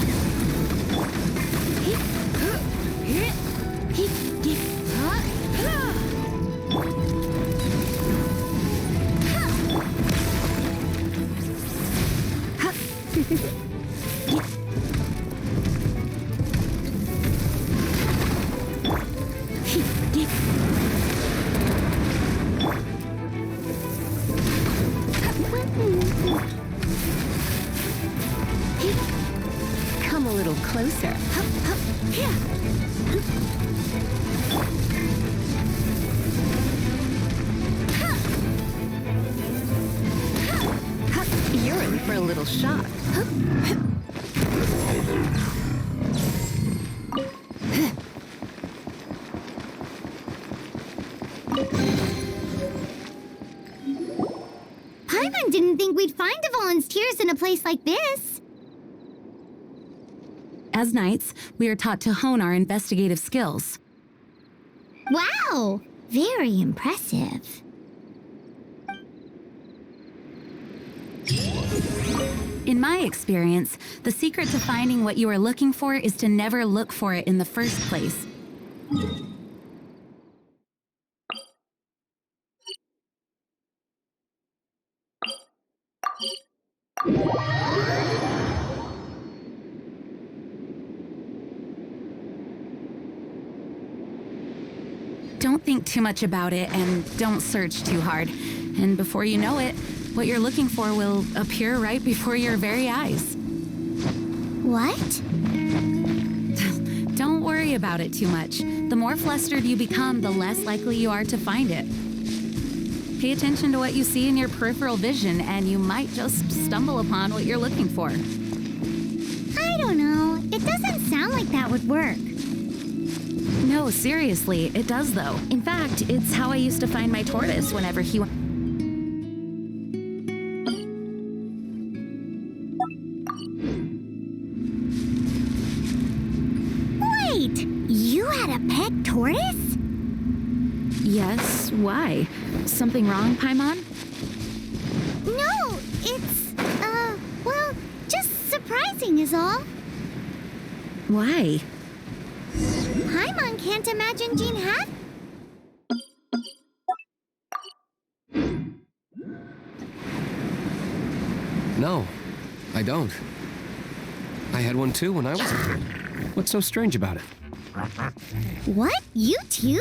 Come a little closer. You're in for a little shock. Paimon didn't think we'd find the volunteers in a place like this. As knights, we are taught to hone our investigative skills. Wow! Very impressive. In my experience, the secret to finding what you are looking for is to never look for it in the first place. Don't think too much about it and don't search too hard. And before you know it, what you're looking for will appear right before your very eyes. What? Don't worry about it too much. The more flustered you become, the less likely you are to find it. Pay attention to what you see in your peripheral vision, and you might just stumble upon what you're looking for. I don't know. It doesn't sound like that would work. No, seriously, it does though. In fact, it's how I used to find my tortoise whenever he went. Wait! You had a pet tortoise? Yes, why? Something wrong, Paimon? No, it's, well, just surprising is all. Why? Paimon can't imagine Jean had. No, I don't. I had one too when I was a kid. What's so strange about it? What? You too?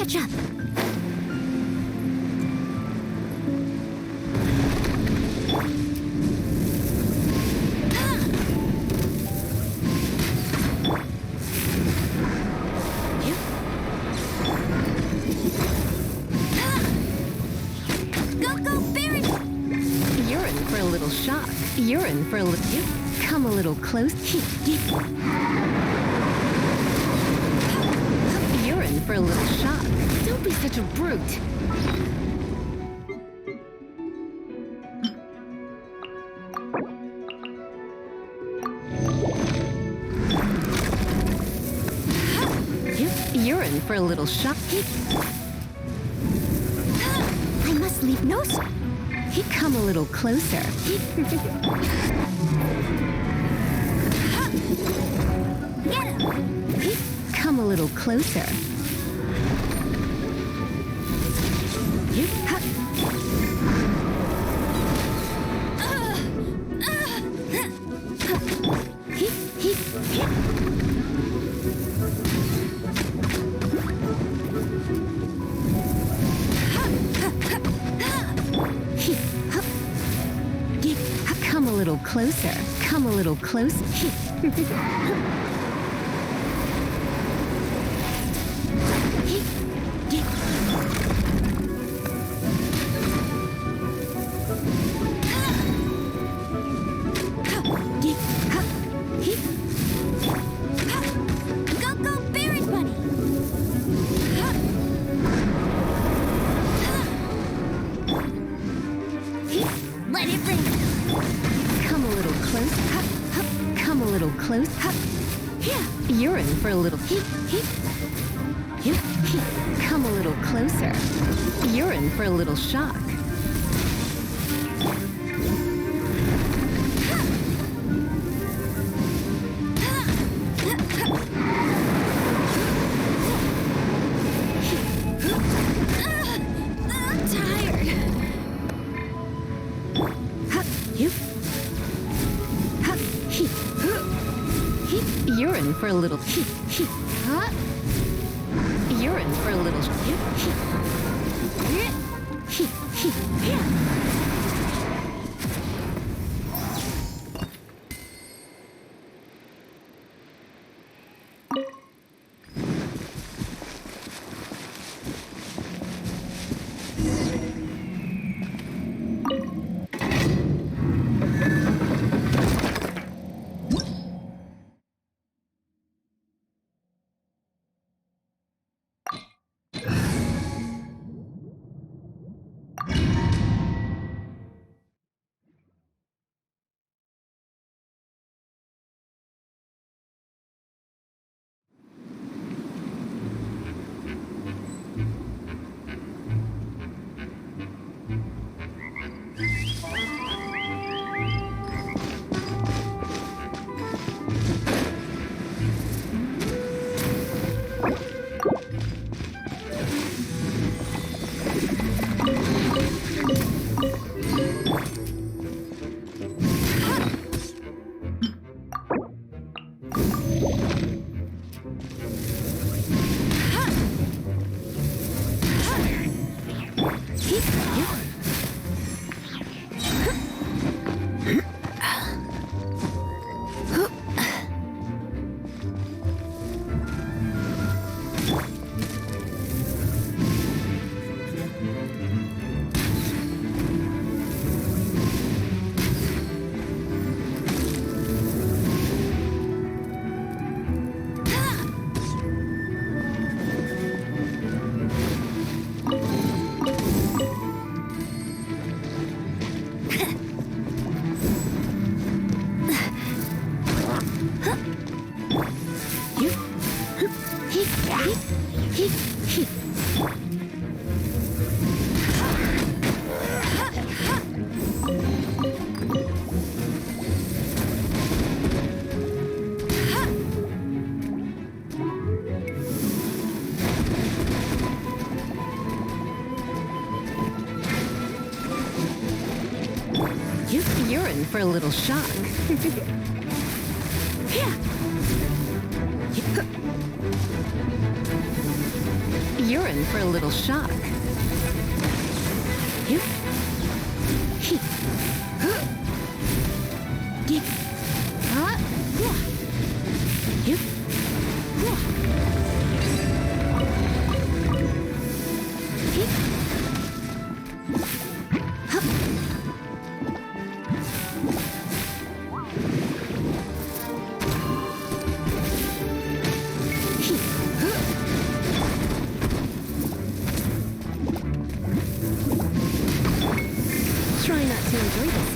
catch up. You're in for a little shock. You're in for a little... Come a little close. You're in for a little shock. Don't be such a brute. You're in for a little shock. I must leave no... Come a little closer. Get him! Come a little closer. Come a little closer. Come a little closer. Let it ring. Come a little close. Come a little close. You're in for a little... Come a little closer. You're in for a little shock. I'm tired. You're in for a little... You're in for a little... You're in for a little shock. You're You're in for a little shock. Yep. Try not to enjoy this.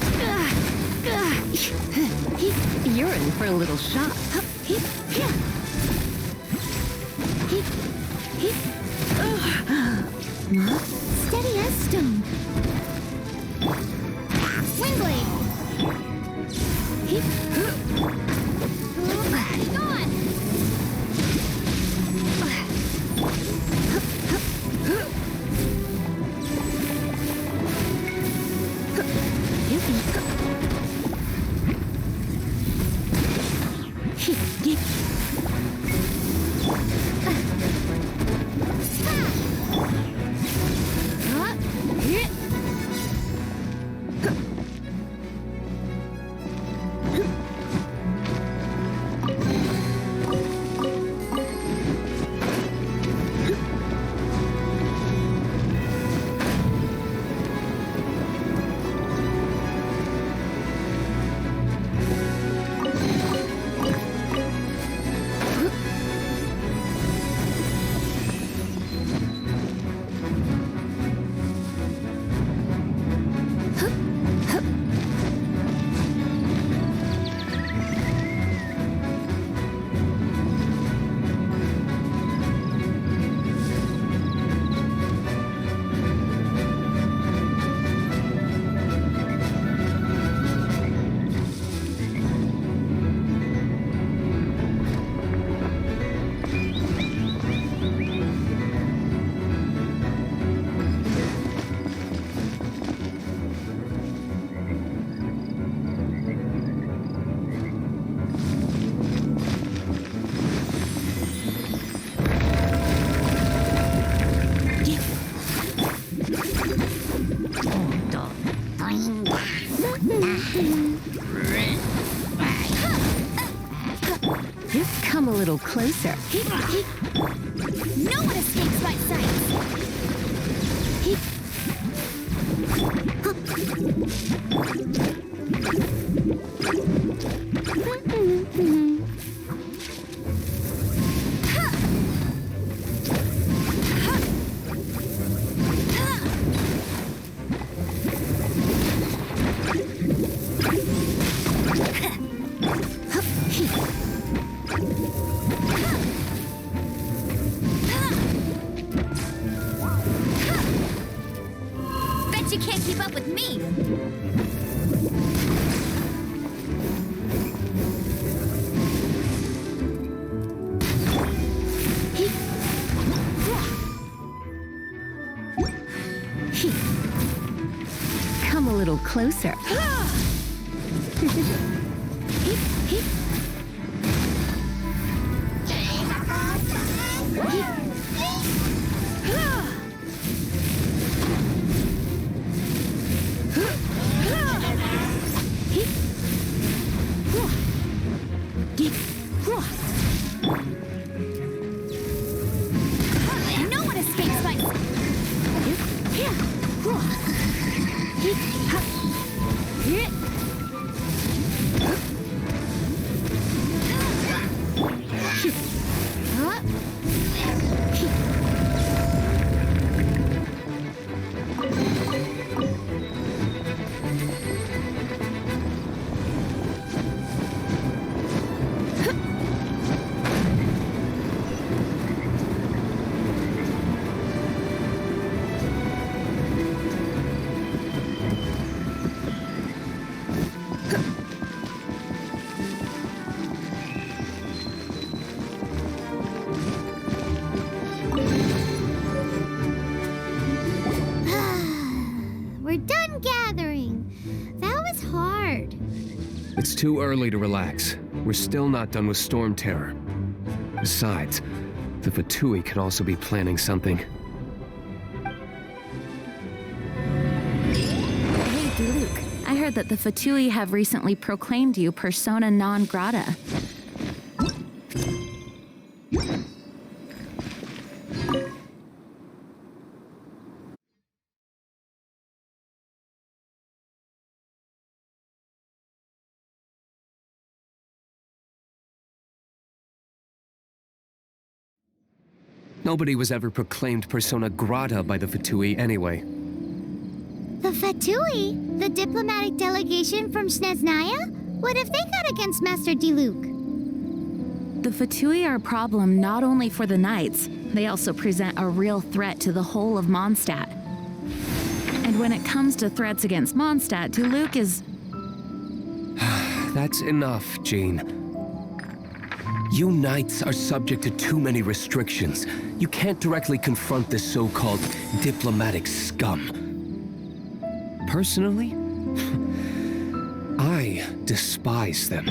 You're in for a little shock. Steady as stone. Swing blade. Gone. Just come a little closer. No one escapes my sight. Bet you can't keep up with me. Come a little closer. No one escapes my We're done gathering. That was hard. It's too early to relax. We're still not done with Storm Terror. Besides, the Fatui could also be planning something. heard that the Fatui have recently proclaimed you persona non grata. Nobody was ever proclaimed persona grata by the Fatui anyway. The Fatui? The diplomatic delegation from Snezhnaya? What have they got against Master Diluc? The Fatui are a problem not only for the Knights, they also present a real threat to the whole of Mondstadt. And when it comes to threats against Mondstadt, Diluc is... That's enough, Jean. You Knights are subject to too many restrictions. You can't directly confront this so-called diplomatic scum. Personally, I despise them.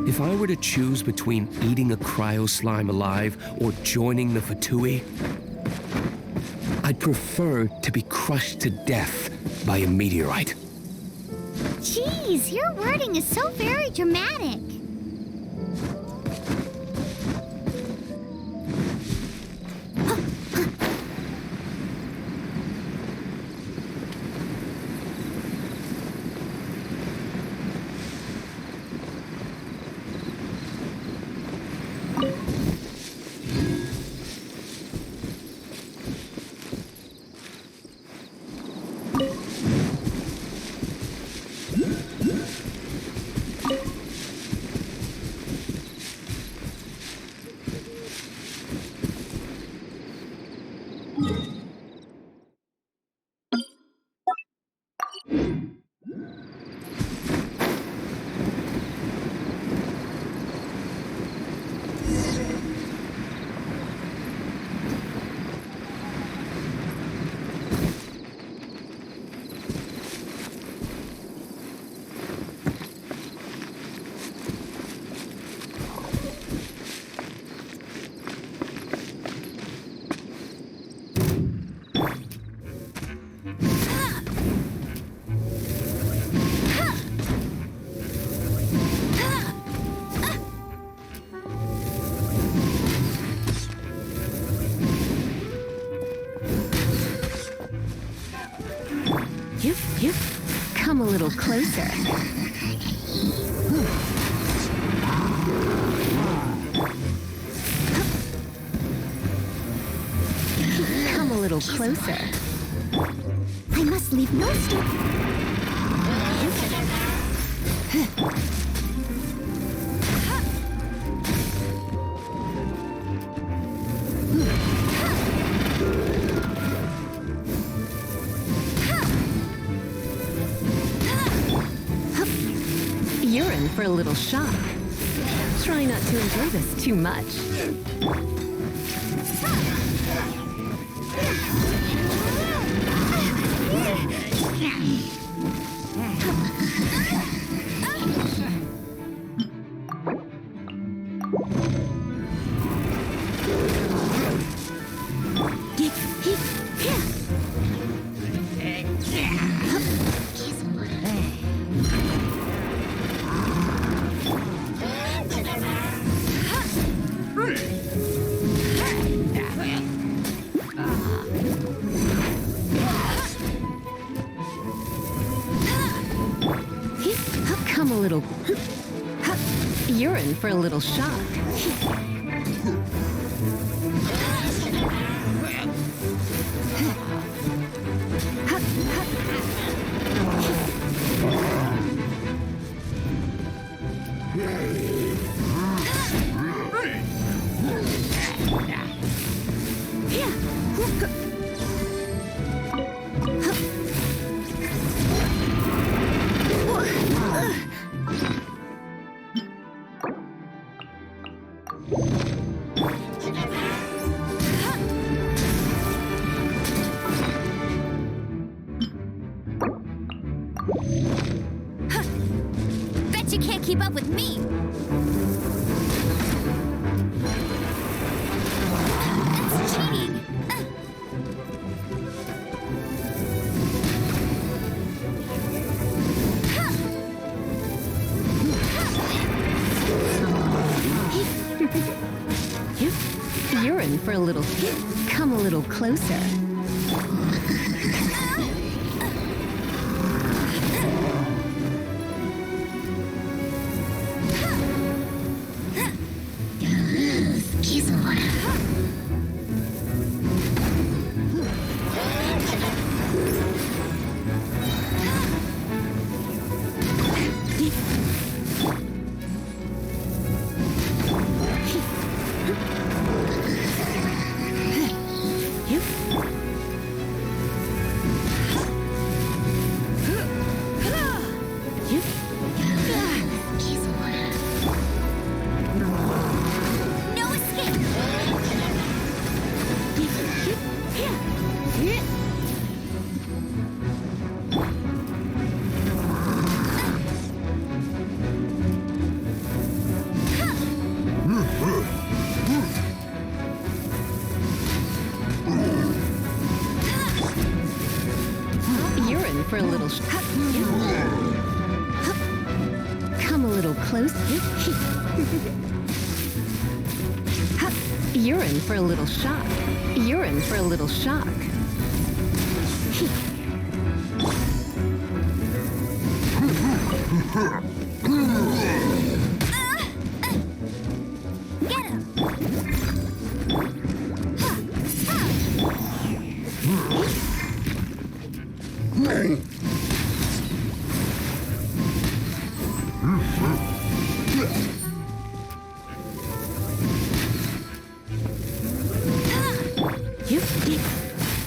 If I were to choose between eating a cryo slime alive or joining the Fatui, I'd prefer to be crushed to death by a meteorite. Jeez, your wording is so very dramatic. Come a little closer. Come a little closer. I must leave no stone. You're in for a little shock. Try not to enjoy this too much. Come a little... You're in for a little shock. Bet you can't keep up with me! That's cheating! in for a little... Come a little closer. For a little... Come a little close. You're in for a little shock. You're in for a little shock. Get him!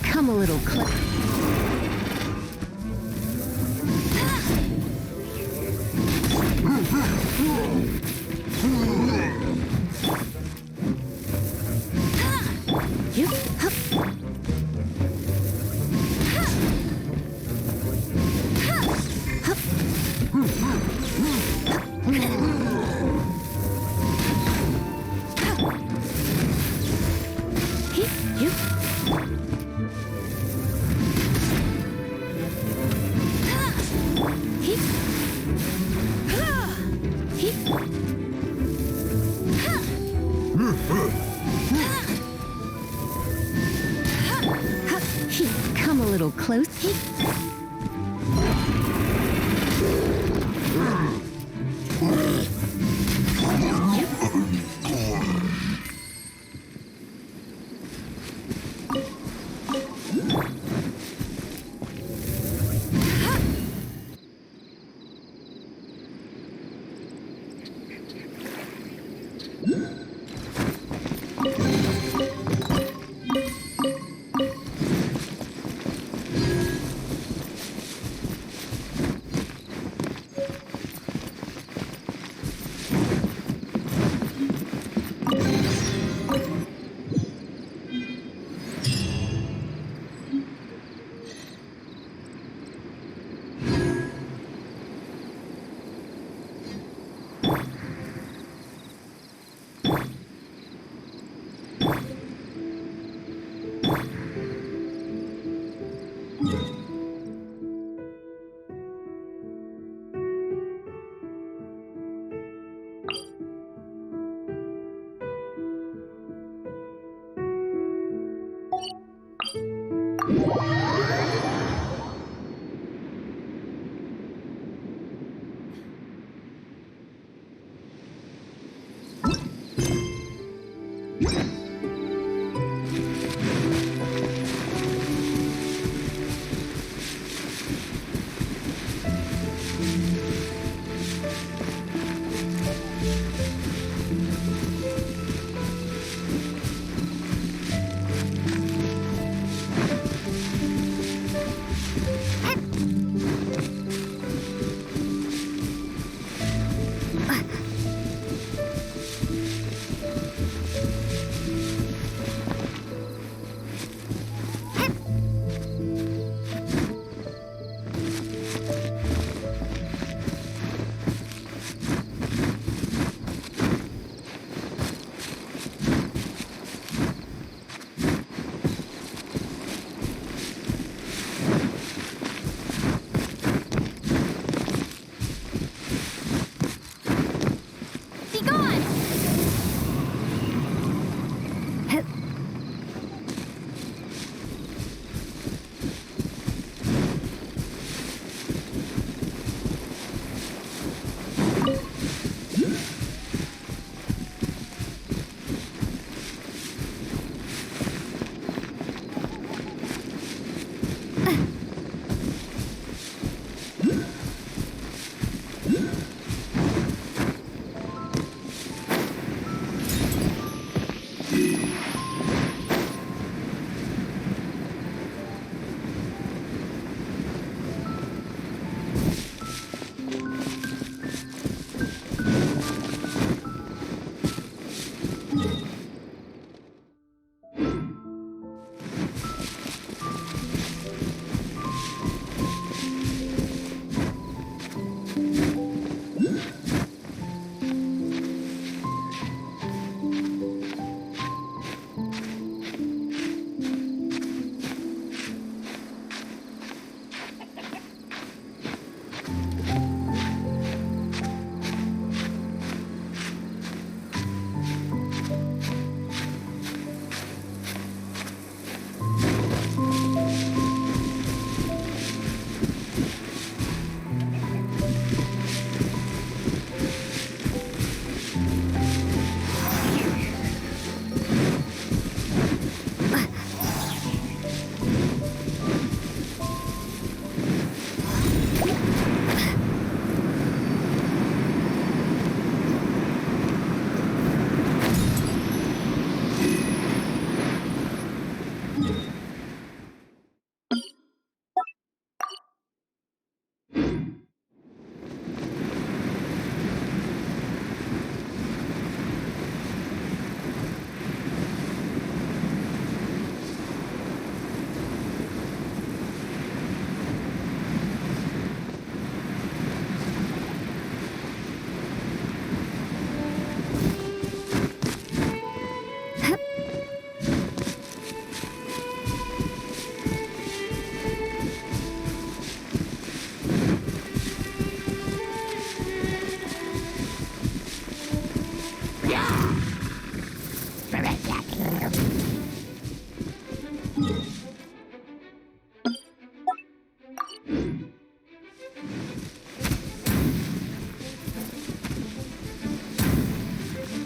Come a little close. Come a little close.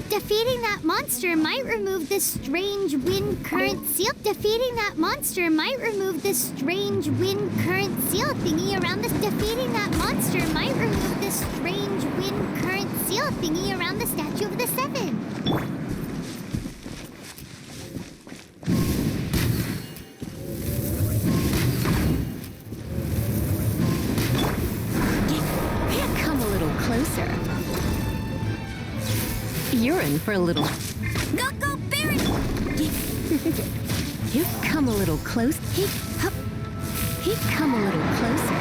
Defeating that monster might remove this strange wind current seal. Defeating that monster might remove this strange wind current seal thingy around this. Defeating that monster might remove this strange wind current seal thingy around the Statue of the Seven. Come a little closer. You're in for a little... Go, Barry! You've come a little close. He'd come a little closer.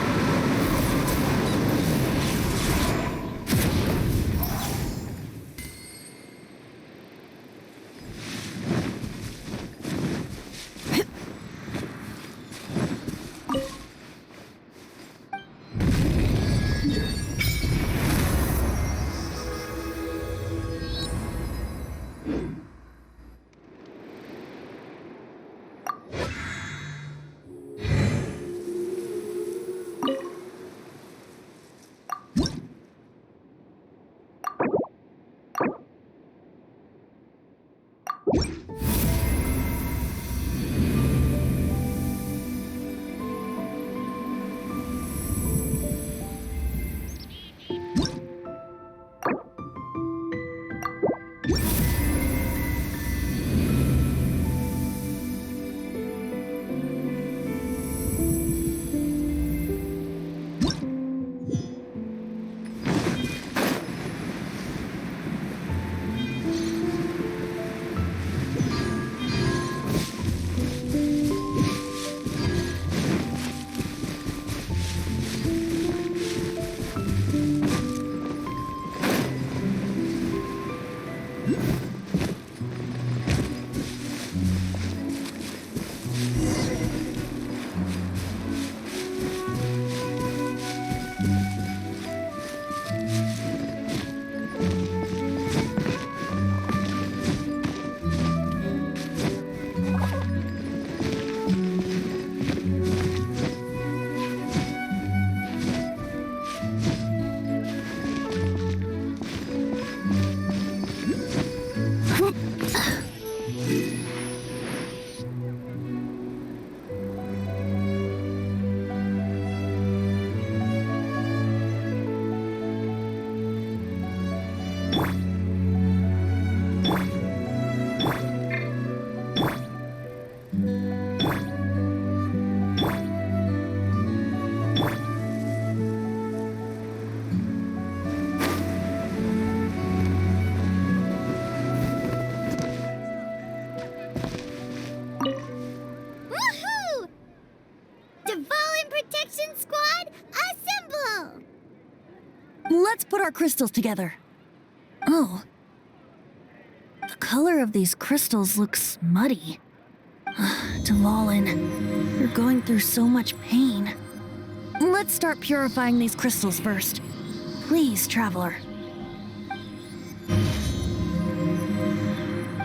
put our crystals together. Oh. The color of these crystals looks muddy. Dvalin, you're going through so much pain. Let's start purifying these crystals first. Please, Traveler.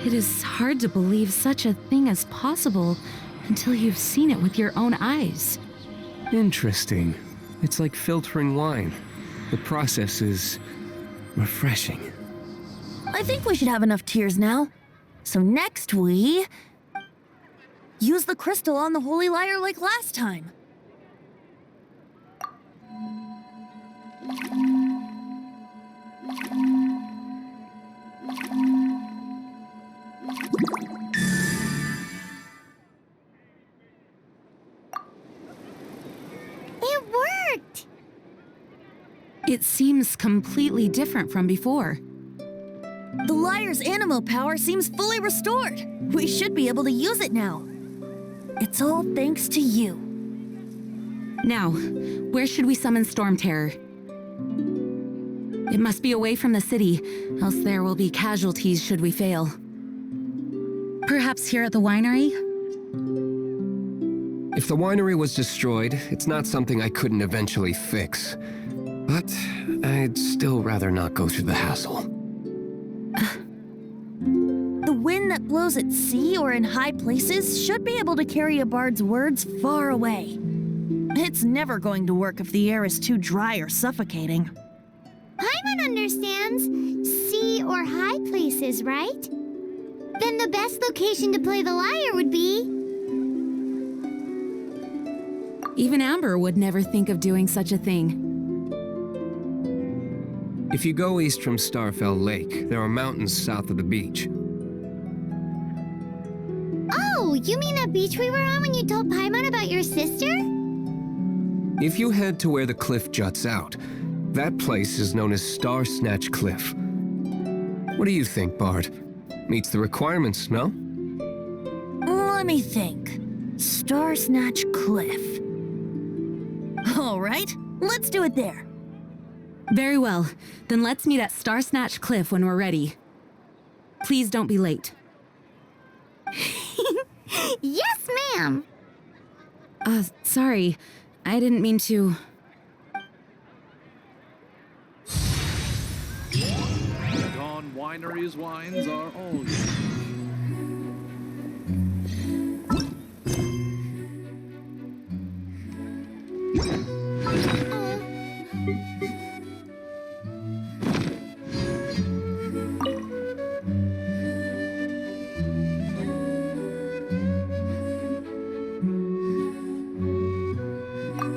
It is hard to believe such a thing is possible until you've seen it with your own eyes. Interesting. It's like filtering wine. The process is refreshing. I think we should have enough tears now. So next we... use the crystal on the Holy Lyre like last time. It worked! It seems completely different from before. The Lyre's animo power seems fully restored. We should be able to use it now. It's all thanks to you. Now, where should we summon Storm Terror? It must be away from the city, else there will be casualties should we fail. Perhaps here at the winery? If the winery was destroyed, it's not something I couldn't eventually fix. But I'd still rather not go through the hassle. The wind that blows at sea or in high places should be able to carry a bard's words far away. It's never going to work if the air is too dry or suffocating. Paimon understands sea or high places, right? Then the best location to play the lyre would be... Even Amber would never think of doing such a thing. If you go east from Starfell Lake, there are mountains south of the beach. Oh, you mean that beach we were on when you told Paimon about your sister? If you head to where the cliff juts out, that place is known as Star Snatch Cliff. What do you think, Bard? Meets the requirements, no? Let me think. Star Snatch Cliff. All right, let's do it there. Very well. Then let's meet at Star Snatch Cliff when we're ready. Please don't be late. Yes, ma'am! Sorry. I didn't mean to... Dawn Winery's wines are all yours.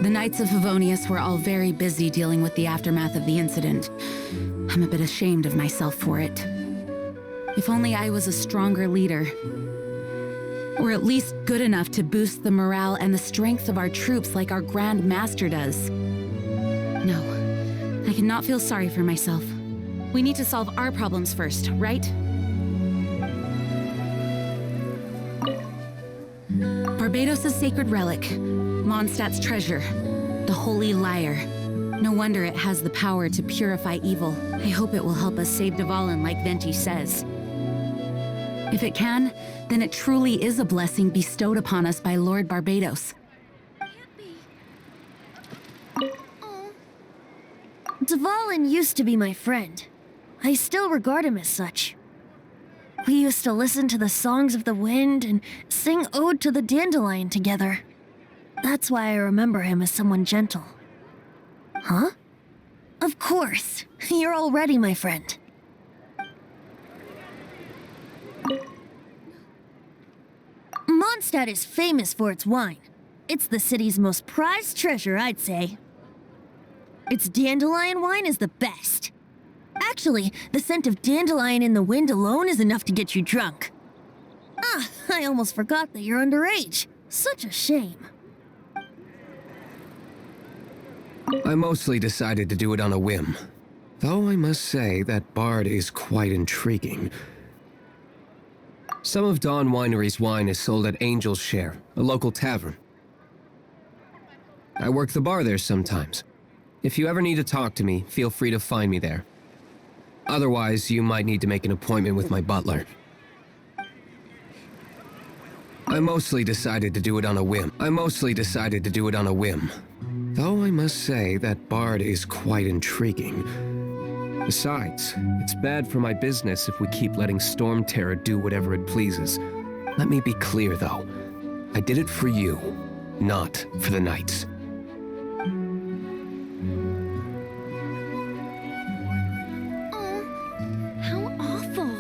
The Knights of Favonius were all very busy dealing with the aftermath of the incident. I'm a bit ashamed of myself for it. If only I was a stronger leader. Or at least good enough to boost the morale and the strength of our troops like our Grand Master does. No, I cannot feel sorry for myself. We need to solve our problems first, right? Barbados' sacred relic, Mondstadt's treasure, the Holy Lyre. No wonder it has the power to purify evil. I hope it will help us save Dvalin like Venti says. If it can, then it truly is a blessing bestowed upon us by Lord Barbados. Dvalin used to be my friend. I still regard him as such. We used to listen to the songs of the wind and sing Ode to the Dandelion together. That's why I remember him as someone gentle. Huh? Of course. You're already my friend. Mondstadt is famous for its wine. It's the city's most prized treasure, I'd say. Its dandelion wine is the best. Actually, the scent of dandelion in the wind alone is enough to get you drunk. Ah, I almost forgot that you're underage. Such a shame. I mostly decided to do it on a whim. Though I must say that Bard is quite intriguing. Some of Dawn Winery's wine is sold at Angel's Share, a local tavern. I work the bar there sometimes. If you ever need to talk to me, feel free to find me there. Otherwise, you might need to make an appointment with my butler. I mostly decided to do it on a whim. Though I must say that bard is quite intriguing. Besides, it's bad for my business if we keep letting Storm Terror do whatever it pleases. Let me be clear, though. I did it for you, not for the knights. How awful.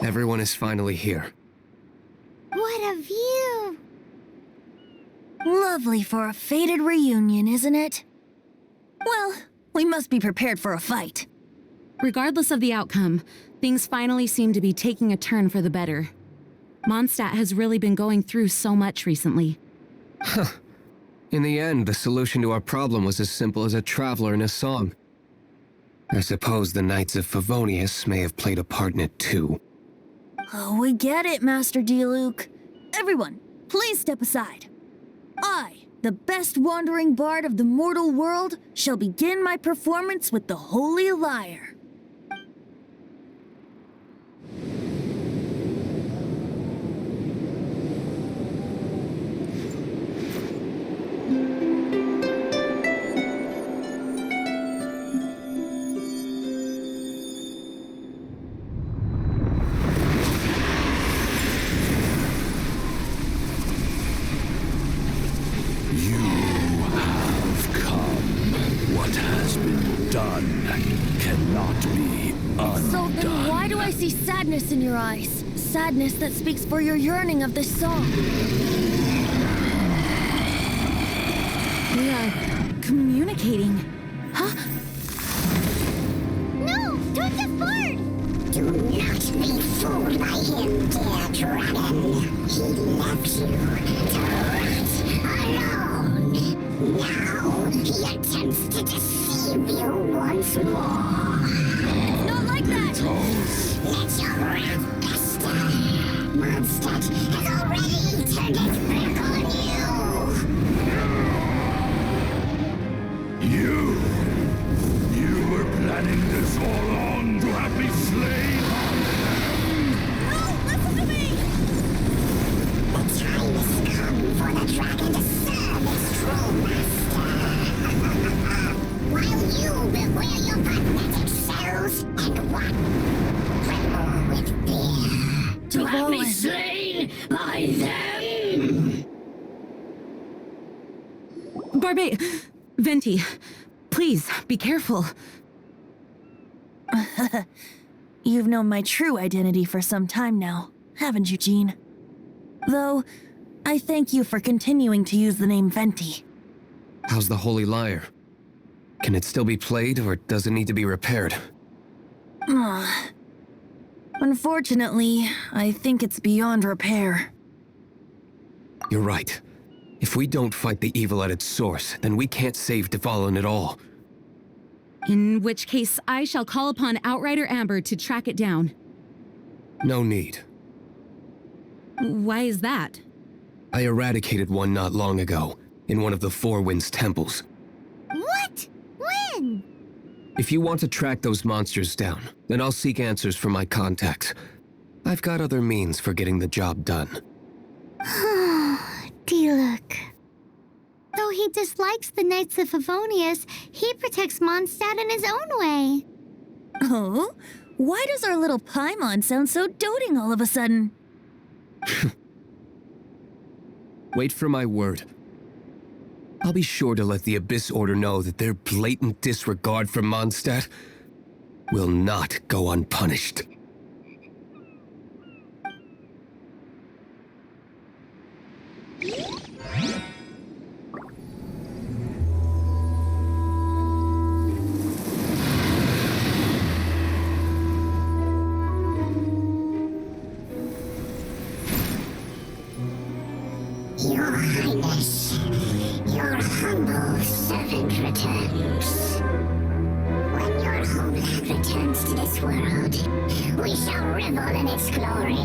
Everyone is finally here. What a view! Lovely for a fated reunion, isn't it? Well, we must be prepared for a fight. Regardless of the outcome, things finally seem to be taking a turn for the better. Mondstadt has really been going through so much recently. In the end, the solution to our problem was as simple as a traveler in a song. I suppose the Knights of Favonius may have played a part in it too. Oh, we get it, Master Diluc. Everyone, please step aside. I, the best wandering bard of the mortal world, shall begin my performance with the Holy Lyre. Sadness in your eyes. Sadness that speaks for your yearning of this song. We are communicating. Huh? No! Don't get bored! Do not be fooled by him, dear dragon. He left you to rot alone. Now he attempts to deceive you once more. It's not like that! Let your wrath fester. Mondstadt has already turned its back on You! You were planning this all along to have me slain? fallen. slain by them! Barbe... Venti, please, be careful. You've known my true identity for some time now, haven't you, Jean? Though, I thank you for continuing to use the name Venti. How's the Holy Lyre? Can it still be played, or does it need to be repaired? Unfortunately, I think it's beyond repair. You're right. If we don't fight the evil at its source, then we can't save Dvalin at all. In which case, I shall call upon Outrider Amber to track it down. No need. Why is that? I eradicated one not long ago, in one of the Four Winds temples. What? When? If you want to track those monsters down, then I'll seek answers from my contacts. I've got other means for getting the job done. Diluc. Though he dislikes the Knights of Favonius, he protects Mondstadt in his own way. Oh? Why does our little Paimon sound so doting all of a sudden? Wait for my word. I'll be sure to let the Abyss Order know that their blatant disregard for Mondstadt will not go unpunished. Your Highness, your humble servant returns. When your homeland returns to this world, we shall revel in its glory.